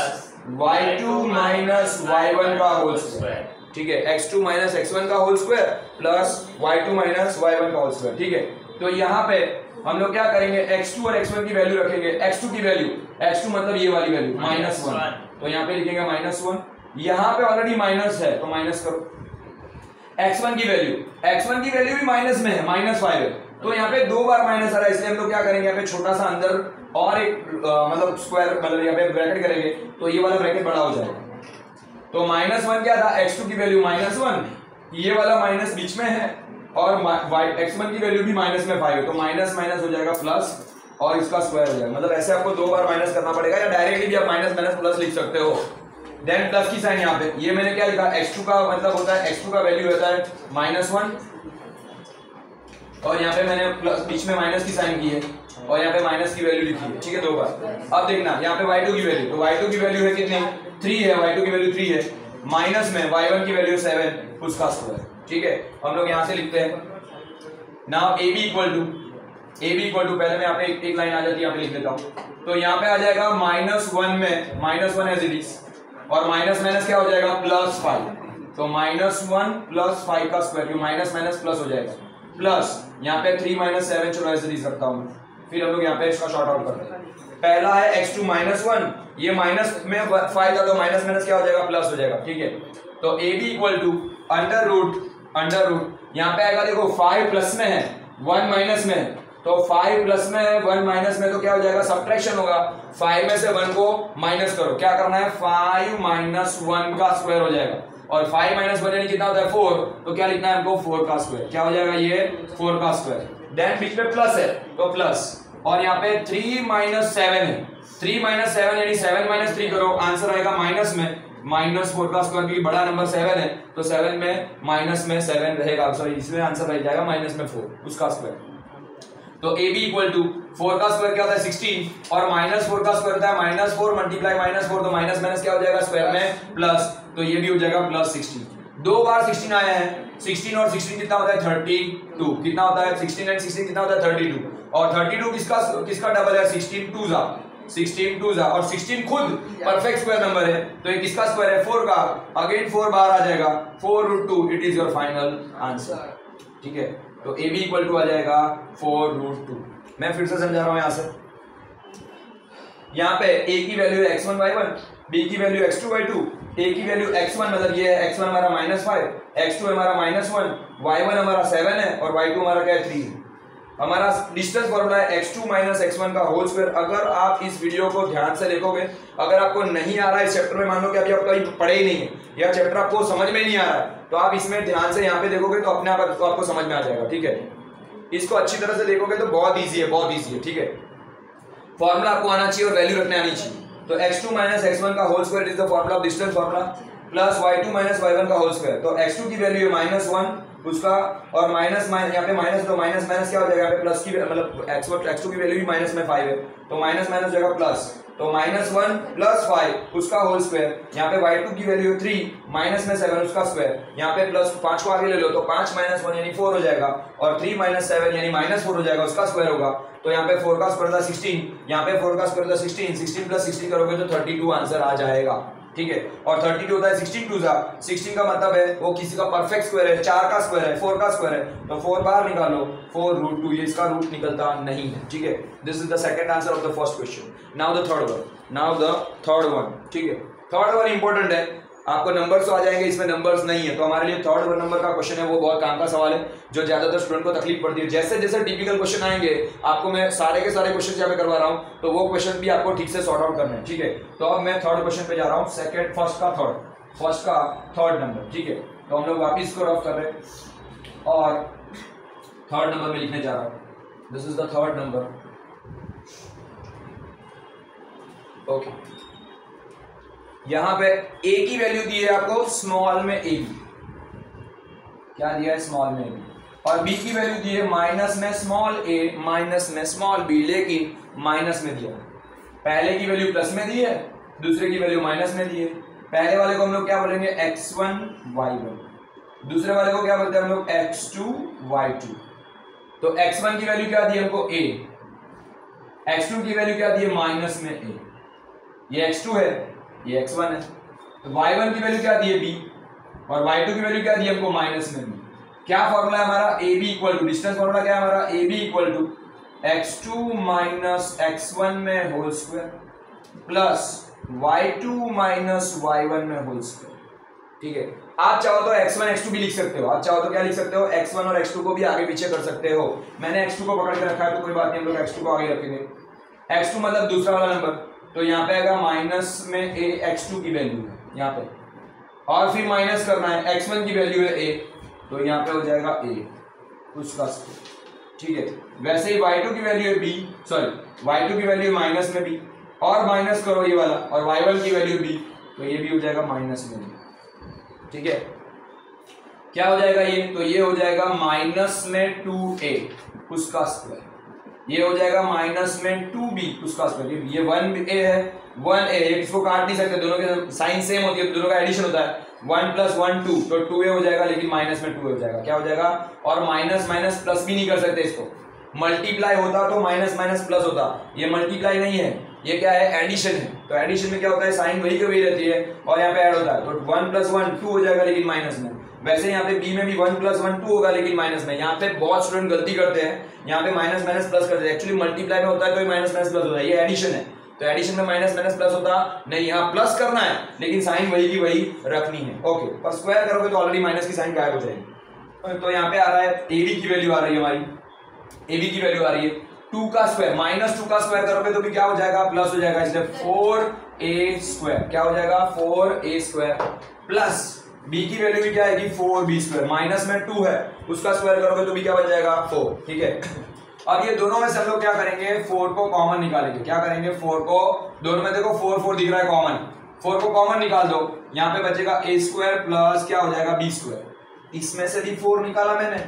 y2 minus y1 का होल स्क्वायर। ठीक है, x2 माइनस x1 का whole square plus y2 minus y1 का होल स्क्वायर। ठीक है, तो यहाँ पे हम लोग क्या करेंगे x2 और x1 की वैल्यू रखेंगे। x2 की वैल्यू, x2 मतलब ये वाली वैल्यू -1, तो यहाँ पे लिखेंगे -1। यहाँ पे ऑलरेडी माइनस है तो माइनस करो। x1 की वैल्यू, x1 की वैल्यू भी माइनस में है, -5 है, तो यहाँ पे 2 बार माइनस आ रहा है, इसलिए हम लोग क्या करेंगे यहाँ पे छोटा सा अंदर और एक मतलब स्क्वायर, मतलब यहाँ पे ब्रैकेट करेंगे तो ये वाला ब्रैकेट बड़ा हो जाएगा। तो -1 क्या था x2 की वैल्यू -1, ये वाला माइनस बीच में है, और x1 की वैल्यू भी माइनस में 5 है, तो माइनस माइनस हो जाएगा प्लस, और इसका स्क्वायर हो जाएगा। मतलब ऐसे आपको 2 बार माइनस करना पड़ेगा, या डायरेक्टली भी आप माइनस माइनस प्लस लिख सकते हो। देन प्लस की साइन यहाँ पे, ये मैंने क्या लिखा x2 का मतलब होता है, x2 का वैल्यू होता है -1, और यहाँ पे मैंने प्लस बीच में माइनस की साइन की है, और यहाँ पे माइनस की वैल्यू लिखी है। ठीक है, 2 बार। अब देखना यहाँ पे y2 की वैल्यू, तो y2 की वैल्यू है कितनी 3 है, y2 की वैल्यू 3 है, माइनस में y1 की वैल्यू 7, उसका स्क्वायर। ठीक है, हम लोग यहाँ से लिखते हैं नाउ AB इक्वल टू पहले मैं यहाँ पे एक लाइन आ जाती है, यहाँ पे लिख देता हूँ। तो यहाँ पे आ जाएगा -1 में -1 एज इट इज, और माइनस माइनस क्या हो जाएगा +5, तो -1 + 5 का स्क्वायर, माइनस माइनस प्लस हो जाएगा, प्लस यहाँ पे 3 - 7 चलो एज इट इज रखता हूँ। फिर हम लोग यहाँ पे इसका शॉर्ट आउट करते हैं। पहला है x2 -1, ये माइनस में 5 था तो माइनस माइनस क्या हो जाएगा प्लस हो जाएगा। ठीक है, तो AB equal to under root यहाँ पे आएगा, देखो 5 प्लस में है 1 माइनस में है, तो 5 प्लस में है 1 माइनस में, तो क्या हो जाएगा सब्ट्रैक्शन होगा। 5 में से 1 को माइनस करो, क्या करना है 5 माइनस 1 का स्क्वायर हो जाएगा, और 5 माइनस 1 यानी कितना होता है 4, तो क्या लिखना है हमको 4 का स्क्वायर, क्या हो जाएगा ये 4 का स्क्वायर। देन बीच में प्लस है तो प्लस, और यहाँ पे 3 माइनस 7 है, 3 माइनस 7 यानी 7 माइनस 3 करो, आंसर आएगा माइनस में माइनस 4 का स्क्वायर, क्योंकि बड़ा नंबर 7 है तो 7 में माइनस में 7 रहेगा, सॉरी इसमें आंसर रह जाएगा माइनस में 4 उसका स्क्वायर। तो ए बी इक्वल टू 4 का स्क्वायर क्या होता है 16, और माइनस 4 का स्क्वायर होता है माइनस 4 मल्टीप्लाई माइनस 4, तो माइनस माइनस क्या हो जाएगा स्क्वायर में प्लस, तो ये भी हो जाएगा प्लस 16। 2 बार 16 आया है, 16 और 16 कितना होता है 32, कितना होता है 16 एंड 16 कितना होता है 32, और 32 किसका डबल है 16 2 जा, और 16 खुद परफेक्ट स्क्वायर नंबर है, तो ये किसका स्क्वायर है 4 का, अगेन 4 बार आ जाएगा 4√2, it is your final answer. ठीक है, तो ए बी इक्वल टू आ जाएगा 4√2। मैं फिर से समझा रहा हूं यहां से, यहां पे ए की वैल्यू है x1 y1, b की वैल्यू x2 y2, a की वैल्यू x1 मतलब ये है x1 हमारा -5, x2 हमारा -1, y1 हमारा 7 है और y2 हमारा क्या है 3 है। हमारा डिस्टेंस फॉर्मूला है x2 माइनस x1 का होल स्क्वायर। अगर आप इस वीडियो को ध्यान से देखोगे, अगर आपको नहीं आ रहा है इस चैप्टर में, मान लो कि अभी आप कहीं पढ़े ही नहीं है या चैप्टर आपको समझ में नहीं आ रहा है, तो आप इसमें ध्यान से यहाँ पे देखोगे तो अपने आप आपको समझ में आ जाएगा। ठीक है, इसको अच्छी तरह से देखोगे तो बहुत ईजी है, बहुत ईजी है। ठीक है, फॉर्मूला आपको आना चाहिए और वैल्यू रखने आनी चाहिए। तो x2 माइनस x1 का whole square is the formula of distance formula, plus y2 minus y1 का होल स्क्वायर। तो x2 की वैल्यू है -1 उसका, और माइनस यहाँ पे माइनस, तो माइनस माइनस क्या हो जाएगा यहाँ पे प्लस की, मतलब x2 की वैल्यू भी माइनस में 5 है, तो माइनस माइनस हो जाएगा प्लस, तो -1 प्लस 5 उसका होल स्क्वायर। यहाँ पे y2 की वैल्यू 3 माइनस में 7 उसका स्क्वायर, यहाँ पे प्लस 5 को आगे ले लो तो 5 माइनस 1 यानी 4 हो जाएगा, और 3 माइनस 7 यानी -4 हो जाएगा, उसका स्क्वायर होगा। तो यहाँ पे 4 का स्क्वायर था 16, यहाँ पे 4 का स्क्वायर था 16 प्लस 16 करोगे तो 32 आंसर आ जाएगा। ठीक है, और 32 होता है 16 2 जा, 16 का मतलब है वो किसी का परफेक्ट स्क्वायर है, 4 का स्क्वायर है, 4 का स्क्वायर है, तो 4 बाहर निकालो 4√2, ये इसका रूट निकलता नहीं है। ठीक है, this is the second answer of the first question. Now the third one. ठीक है, थर्ड वन इंपॉर्टेंट है, आपको नंबर्स तो आ जाएंगे, इसमें नंबर्स नहीं है, तो हमारे लिए थर्ड नंबर का क्वेश्चन है वो बहुत काम का सवाल है, जो ज्यादातर स्टूडेंट को तकलीफ पड़ती है। जैसे जैसे टिपिकल क्वेश्चन आएंगे, आपको मैं सारे के सारे क्वेश्चन यहाँ पे करवा रहा हूँ, तो वो क्वेश्चन भी आपको ठीक से सॉर्ट आउट करना है। ठीक है, तो अब मैं थर्ड क्वेश्चन पे जा रहा हूँ, फर्स्ट का थर्ड नंबर। ठीक है, तो हम लोग वापिस को रफ कर रहे हैं और थर्ड नंबर में लिखने जा रहा हूँ, this is the third number. Okay, यहां पे a की वैल्यू दी है आपको स्मॉल में a, क्या दिया है स्मॉल में a, और b की वैल्यू दी है माइनस में स्मॉल a माइनस में स्मॉल b, लेकिन माइनस में दिया। पहले की वैल्यू प्लस में दी है, दूसरे की वैल्यू माइनस में दी है। पहले वाले को हम लोग क्या बोलेंगे x1 y1, दूसरे वाले को क्या बोलते हैं हम लोग x2 y2। तो x1 की वैल्यू क्या दी है हमको a, x2 की वैल्यू क्या दी है माइनस में a, ये x2 है ये x1 है, तो y1 की वैल्यू क्या दी है b, और y2 की वैल्यू क्या दी है हमको माइनस में b। क्या फॉर्मूला है हमारा a b equal to, distance formula क्या है हमारा a b equal to x2 minus x1 में whole square plus y2 minus y1 में होल स्क्वायर। ठीक है, आप चाहो तो x1 x2 भी लिख सकते हो, आप चाहो तो क्या लिख सकते हो x1 और x2 को भी आगे पीछे कर सकते हो। मैंने x2 को पकड़ के रखा है तो कोई बात नहीं, हम लोग x2 को आगे रखेंगे। x2 मतलब दूसरा वाला नंबर, तो यहाँ पे आएगा माइनस में a x2 की वैल्यू है यहाँ पे, और फिर माइनस करना है x1 की वैल्यू है a, तो यहाँ पे हो जाएगा a उसका स्क्वायर। ठीक है, वैसे ही y2 की वैल्यू है b, सॉरी y2 की वैल्यू माइनस में b, और माइनस करो ये वाला, और y1 की वैल्यू b, तो ये भी हो जाएगा माइनस में b। ठीक है, क्या हो जाएगा ये, तो ये हो जाएगा माइनस में 2a उसका स्क्वायर, ये हो जाएगा माइनस में 2b उसका स्क्वायर। ये 1a है 1a, इसको काट नहीं सकते, दोनों के साइन सेम होती है, दोनों का एडिशन होता है, 1 प्लस 1 2, तो 2a हो जाएगा, लेकिन माइनस में 2a हो जाएगा। क्या हो जाएगा, और माइनस माइनस प्लस भी नहीं कर सकते इसको, मल्टीप्लाई होता तो माइनस माइनस प्लस होता, ये मल्टीप्लाई नहीं है, ये क्या है एडिशन है। तो एडिशन में क्या होता है साइन वही की वही रहती है, और यहाँ पे ऐड होता है, तो 1 प्लस 1 2 हो जाएगा, लेकिन माइनस में। वैसे यहाँ पे b में भी 1 प्लस 1 2 होगा, लेकिन माइनस में। यहाँ पे बहुत स्टूडेंट गलती करते हैं, यहाँ पे माइनस माइनस प्लस करते हैं, एक्चुअली मल्टीप्लाई में होता है तो माइनस माइनस प्लस होता है, ये एडिशन है, तो एडिशन में माइनस माइनस प्लस होता नहीं, यहाँ प्लस करना है लेकिन साइन वही की वही रखनी है। ओके, पर स्क्वायर करोगे तो ऑलरेडी माइनस की साइन गायब हो जाएगी। तो यहाँ पे आ रहा है ab की वैल्यू आ रही है हमारी ए बी की वैल्यू आ रही है 2 का स्क्वायर, -2 का स्क्वायर करोगे तो भी क्या हो जाएगा, प्लस हो जाएगा, इसलिए 4a स्क्वायर क्या हो जाएगा, 4a स्क्वायर प्लस b की वैल्यू भी क्या आएगी 4b स्क्वायर, माइनस में 2 है उसका स्क्वायर करोगे तो भी क्या बन जाएगा 4। ठीक है, अब ये दोनों में से हम लोग क्या करेंगे, 4 को कॉमन निकालेंगे। क्या करेंगे, 4 को, दोनों में देखो 4 दिख रहा है कॉमन, 4 को कॉमन निकाल दो, यहाँ पे बचेगा a स्क्वायर प्लस क्या हो जाएगा b स्क्वायर। इसमें से भी 4 निकाला मैंने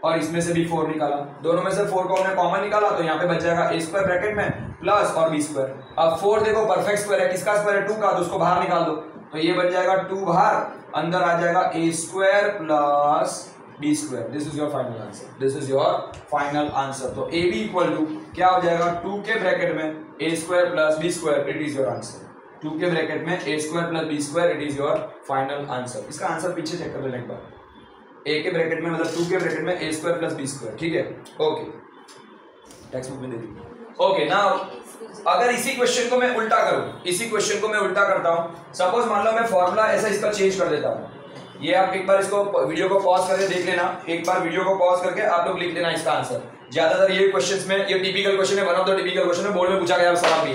और इसमें से भी 4 निकाला, दोनों में से 4 को हमने कॉमन निकाला तो यहाँ पे बच जाएगा a स्क्वायर ब्रैकेट में प्लस और b स्क्वायर। अब 4 देखो परफेक्ट स्क्वायर है, किसका स्क्वायर है 2 का, तो उसको बाहर निकाल दो तो ये बन जाएगा 2 बाहर, अंदर आ जाएगा a square plus b square. This is your final answer, this is your final answer. तो a b इक्वल टू क्या हो जाएगा 2 के ब्रैकेट में a square plus b square, it is your answer. 2 के ब्रैकेट में a square plus b square, it is your final answer. इसका answer पीछे चेक कर लेना एक बार, a के ब्रैकेट में मतलब 2 के ब्रैकेट में a square plus b square. ठीक है, ओके, टेक्स्ट बुक में दे दीजिए। ओके, नाउ अगर इसी क्वेश्चन को मैं उल्टा करूं, इसी क्वेश्चन को मैं उल्टा करता हूं, सपोज मान लो मैं फॉर्मूला ऐसा इसका चेंज कर देता हूं। ये आप एक बार इसको वीडियो को पॉज करके देख लेना, एक बार वीडियो को पॉज करके आप लोग लिख लेना इसका आंसर। ज्यादातर ये क्वेश्चंस में, ये टिपिकल क्वेश्चन है, one of the typical question है, बोर्ड में पूछा गया सवाल भी,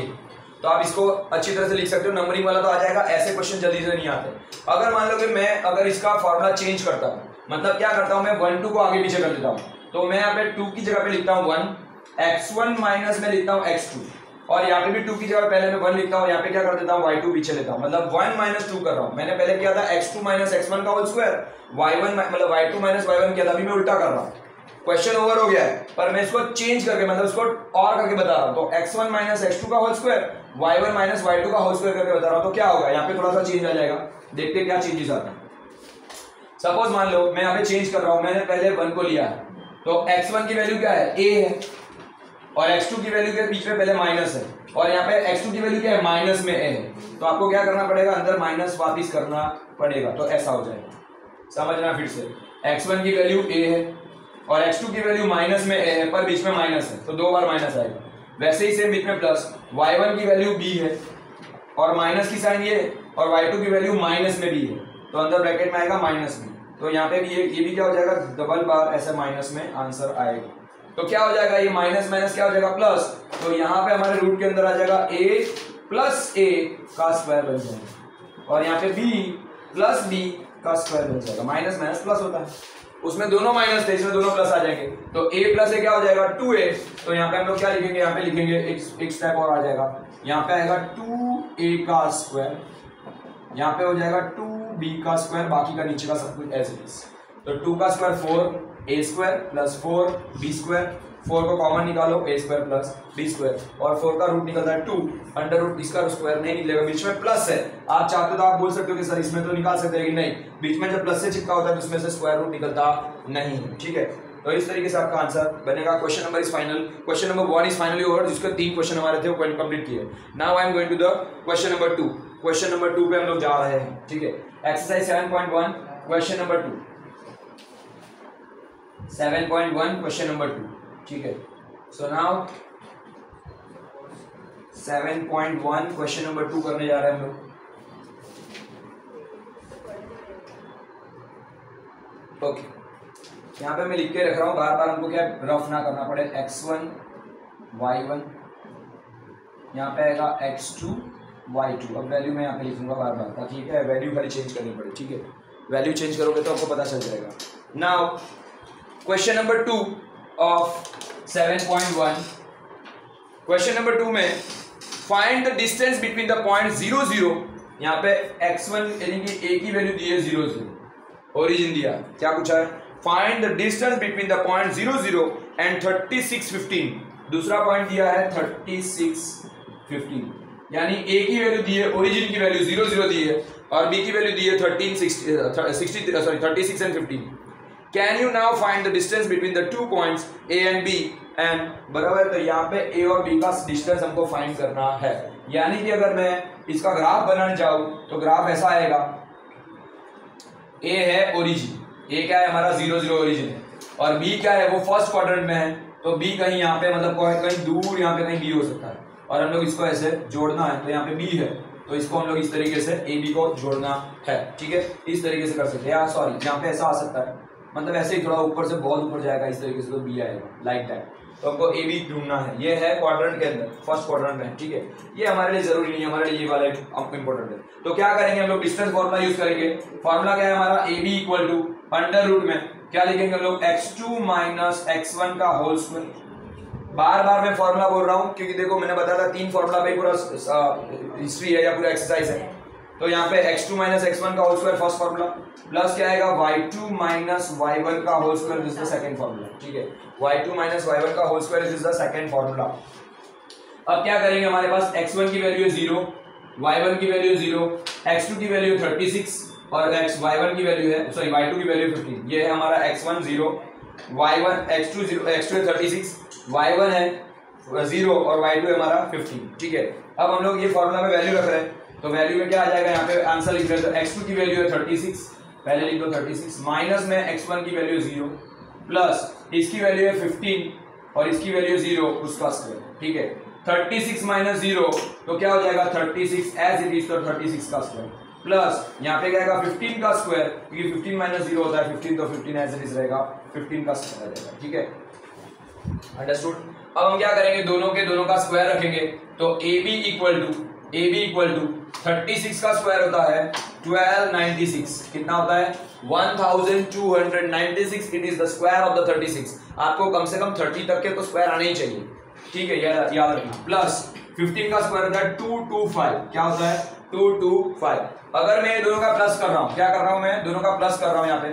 तो आप इसको अच्छी तरह से लिख सकते हो, नंबरिंग वाला तो आ जाएगा, ऐसे क्वेश्चन जल्दी से नहीं आते। अगर मान लो कि मैं अगर इसका फॉर्मूला चेंज करता हूं, मतलब क्या करता हूं मैं 1 2 को आगे पीछे कर देता हूं, तो मैं यहाँ पे 2 की जगह पे लिखता हूं 1, x1 माइनस में लिखता हूं x2, और यहाँ पे भी 2 की जगह पहले मैं 1 लिखता हूँ, यहाँ पे क्या कर देता हूँ y2 पीछे लेता हूँ, मतलब 1 माइनस 2 कर रहा हूँ। मैंने पहले किया था x2 माइनस x1 का होल स्क्वायर, y1 मतलब y2 माइनस y1 किया था, अभी मैं उल्टा कर रहा हूँ। क्वेश्चन ओवर हो गया है पर मैं इसको चेंज करके मतलब इसको और करके बता रहा हूँ, तो x1 माइनस x2 का whole square, y1 minus y2 का होल स्क्वायर करके बता रहा हूँ, तो क्या होगा, यहाँ पे थोड़ा सा चेंज आ जाएगा, देखते क्या चेंजेस आता है। सपोज मान लो मैं यहाँ पे चेंज कर रहा हूँ, मैंने पहले 1 को लिया है, तो x1 की वैल्यू क्या है, a है, और x2 की वैल्यू के बीच में पहले माइनस है, और यहाँ पे x2 की वैल्यू क्या है, माइनस में a है, तो आपको क्या करना पड़ेगा, अंदर माइनस वापिस करना पड़ेगा, तो ऐसा हो जाएगा। समझना फिर से, x1 की वैल्यू a है और x2 की वैल्यू माइनस में a है, पर बीच में माइनस है तो 2 बार माइनस आएगा। वैसे ही सेम बीच में प्लस, y1 की वैल्यू b है और माइनस की साइन ये, और y2 की वैल्यू माइनस में b है, तो अंदर ब्रैकेट में आएगा माइनस b, तो यहाँ पे भी ये भी क्या हो जाएगा, डबल बार ऐसे माइनस में आंसर आएगा। तो क्या हो जाएगा, ये माइनस माइनस क्या हो जाएगा प्लस, तो यहाँ पे हमारे रूट के अंदर आ जाएगा a प्लस a का स्क्वायर बन जाएगा, और यहाँ पे b प्लस b का स्क्वायर बन जाएगा। माइनस माइनस प्लस होता है, उसमें दोनों माइनस थे, इसमें दोनों प्लस आ जाएंगे, तो a प्लस a क्या हो जाएगा 2a, तो यहाँ पे हम लोग क्या लिखेंगे, यहाँ पे लिखेंगे एक स्टेप और आ जाएगा, यहाँ पे आएगा 2a का स्क्वायर, यहाँ पे हो जाएगा 2b का स्क्वायर, बाकी का नीचे का सब कुछ ऐसे इज, तो 2 का square 4a square plus 4b square, 4 को कॉमन निकालो a square plus b square, और 4 का रूट निकलता है 2, अंडर रूट इसका स्क्वायर नहीं निकलेगा, बीच में प्लस है, आप चाहते हो तो आप बोल सकते हो कि सर इसमें तो निकाल सकते हैं कि नहीं, बीच में जब प्लस से चिपका होता है तो उसमें से स्क्वायर रूट निकलता नहीं। ठीक है, तो इस तरीके से आपका आंसर बनेगा। Question number is final, question number 1 is finally over, जिसके 3 क्वेश्चन हमारे थे वो कंप्लीट किए। Now I am going to the question number 2। Question number 2 पे हम लोग जा रहे हैं। ठीक है, exercise 7.1 question number 2, 7.1 question number 2। ठीक है, सो नाउ 7.1 क्वेश्चन नंबर 2 करने जा रहे हैं हम लोग। ओके, यहाँ पे मैं लिख के रख रहा हूँ, बार बार हमको क्या रफ ना करना पड़े। x1 y1, यहाँ पे आएगा x2 y2। अब वैल्यू मैं यहाँ पे लिखूंगा बार बार, ताकि क्या है वैल्यू खाली चेंज करनी पड़े। ठीक है, वैल्यू चेंज करोगे तो आपको पता चल जाएगा। Now question number 2 of 7.1, question number 2 में find the distance between the point 0 0, यहाँ पे x1 यानी कि a की वैल्यू दी है 0 0, ओरिजिन दिया, क्या पूछा है, find the distance between the point 0 0 and 36 15। दूसरा पॉइंट दिया है 36 15, यानी a की वैल्यू दी है, ओरिजिन की वैल्यू 0 0 दी है, और b की वैल्यू दी है 36 and 15। Can you now find the distance between the 2 points a and b and, बराबर, तो यहाँ पे a और b का डिस्टेंस हमको फाइंड करना है। यानी कि अगर मैं इसका ग्राफ बनाने जाऊं तो ग्राफ ऐसा आएगा, a है ओरिजिन, a क्या है हमारा 0 0 ओरिजिन है, और b क्या है वो फर्स्ट क्वाड्रेंट में है, तो b कहीं यहाँ पे मतलब कहीं दूर यहाँ पे कहीं b हो सकता है, और हम लोग इसको ऐसे जोड़ना है, तो यहाँ पे b है, तो इसको हम लोग इस तरीके से ab को जोड़ना है। ठीक है, इस तरीके से कर सकते हैं, सॉरी यहाँ पे ऐसा आ सकता है, मतलब ऐसे ही थोड़ा ऊपर से बहुत ऊपर जाएगा इस तरीके से, तो बी आएगा लाइक दैट। तो हमको ए बी ढूंढना है, ये है क्वाड्रेंट के अंदर, फर्स्ट क्वाड्रेंट में, ठीक है। ये हमारे लिए जरूरी नहीं है, हमारे लिए ये वाला इंपॉर्टेंट है। तो क्या करेंगे हम लोग, डिस्टेंस फॉर्मूला यूज करेंगे। फॉर्मूला क्या है हमारा, A B equal to under root में क्या लिखेंगे हम लोग, x2 माइनस x1 का होल स्क्वायर। बार बार मैं फॉर्मूला बोल रहा हूं क्योंकि देखो मैंने बताया था 3 फॉर्मूला पे पूरा हिस्ट्री है या पूरा एक्सरसाइज है। तो यहाँ पे x2 माइनस x1 का whole square first formula, plus क्या आएगा y2 माइनस y1 का whole square, this is the second formula, ठीक है। y2 माइनस y1 का whole square, this is the second formula. अब क्या करेंगे, हमारे पास x1 की वैल्यू है 0, y1 की वैल्यू 0, x2 की वैल्यू 36 और y1 की वैल्यू है, सॉरी y2 की वैल्यू 15। ये है हमारा x1 0, y1 x2 0, x2 है 36, y1 है 0 और y2 है हमारा 15, ठीक है। अब हम लोग ये फॉर्मूला में वैल्यू रख रहे हैं, तो वैल्यू में क्या आ जाएगा, यहाँ पे आंसर लिख रहे हैं। तो x2 की वैल्यू है 36, पहले लिख दो 36, माइनस में x1 की वैल्यू 0, प्लस इसकी वैल्यू है 15 और इसकी वैल्यू 0, उसका स्क्वायर, ठीक है। 36 माइनस 0 तो क्या हो जाएगा 36 एज इट इज, तो 36 का स्क्वायर, प्लस यहाँ पे क्या आएगा 15 का स्क्वायर, क्योंकि 15 माइनस 0 होता है 15, तो 15 एज इट इज रहेगा, 15 का स्क्वायर आ जाएगा, ठीक है। अंडरस्टूड। अब हम क्या करेंगे, दोनों के दोनों का स्क्वायर रखेंगे। तो ए बी इक्वल टू 36 का स्क्वायर होता है 1296, कितना होता है 1296, it is the square of the 36। आपको कम से कम 30 तक के तो स्क्वायर आने ही चाहिए, ठीक है, याद रखना। प्लस 15 का स्क्वायर होता है 225, क्या होता है 225। अगर मैं दोनों का प्लस कर रहा हूं, क्या कर रहा हूं मैं, दोनों का प्लस कर रहा हूं यहाँ पे,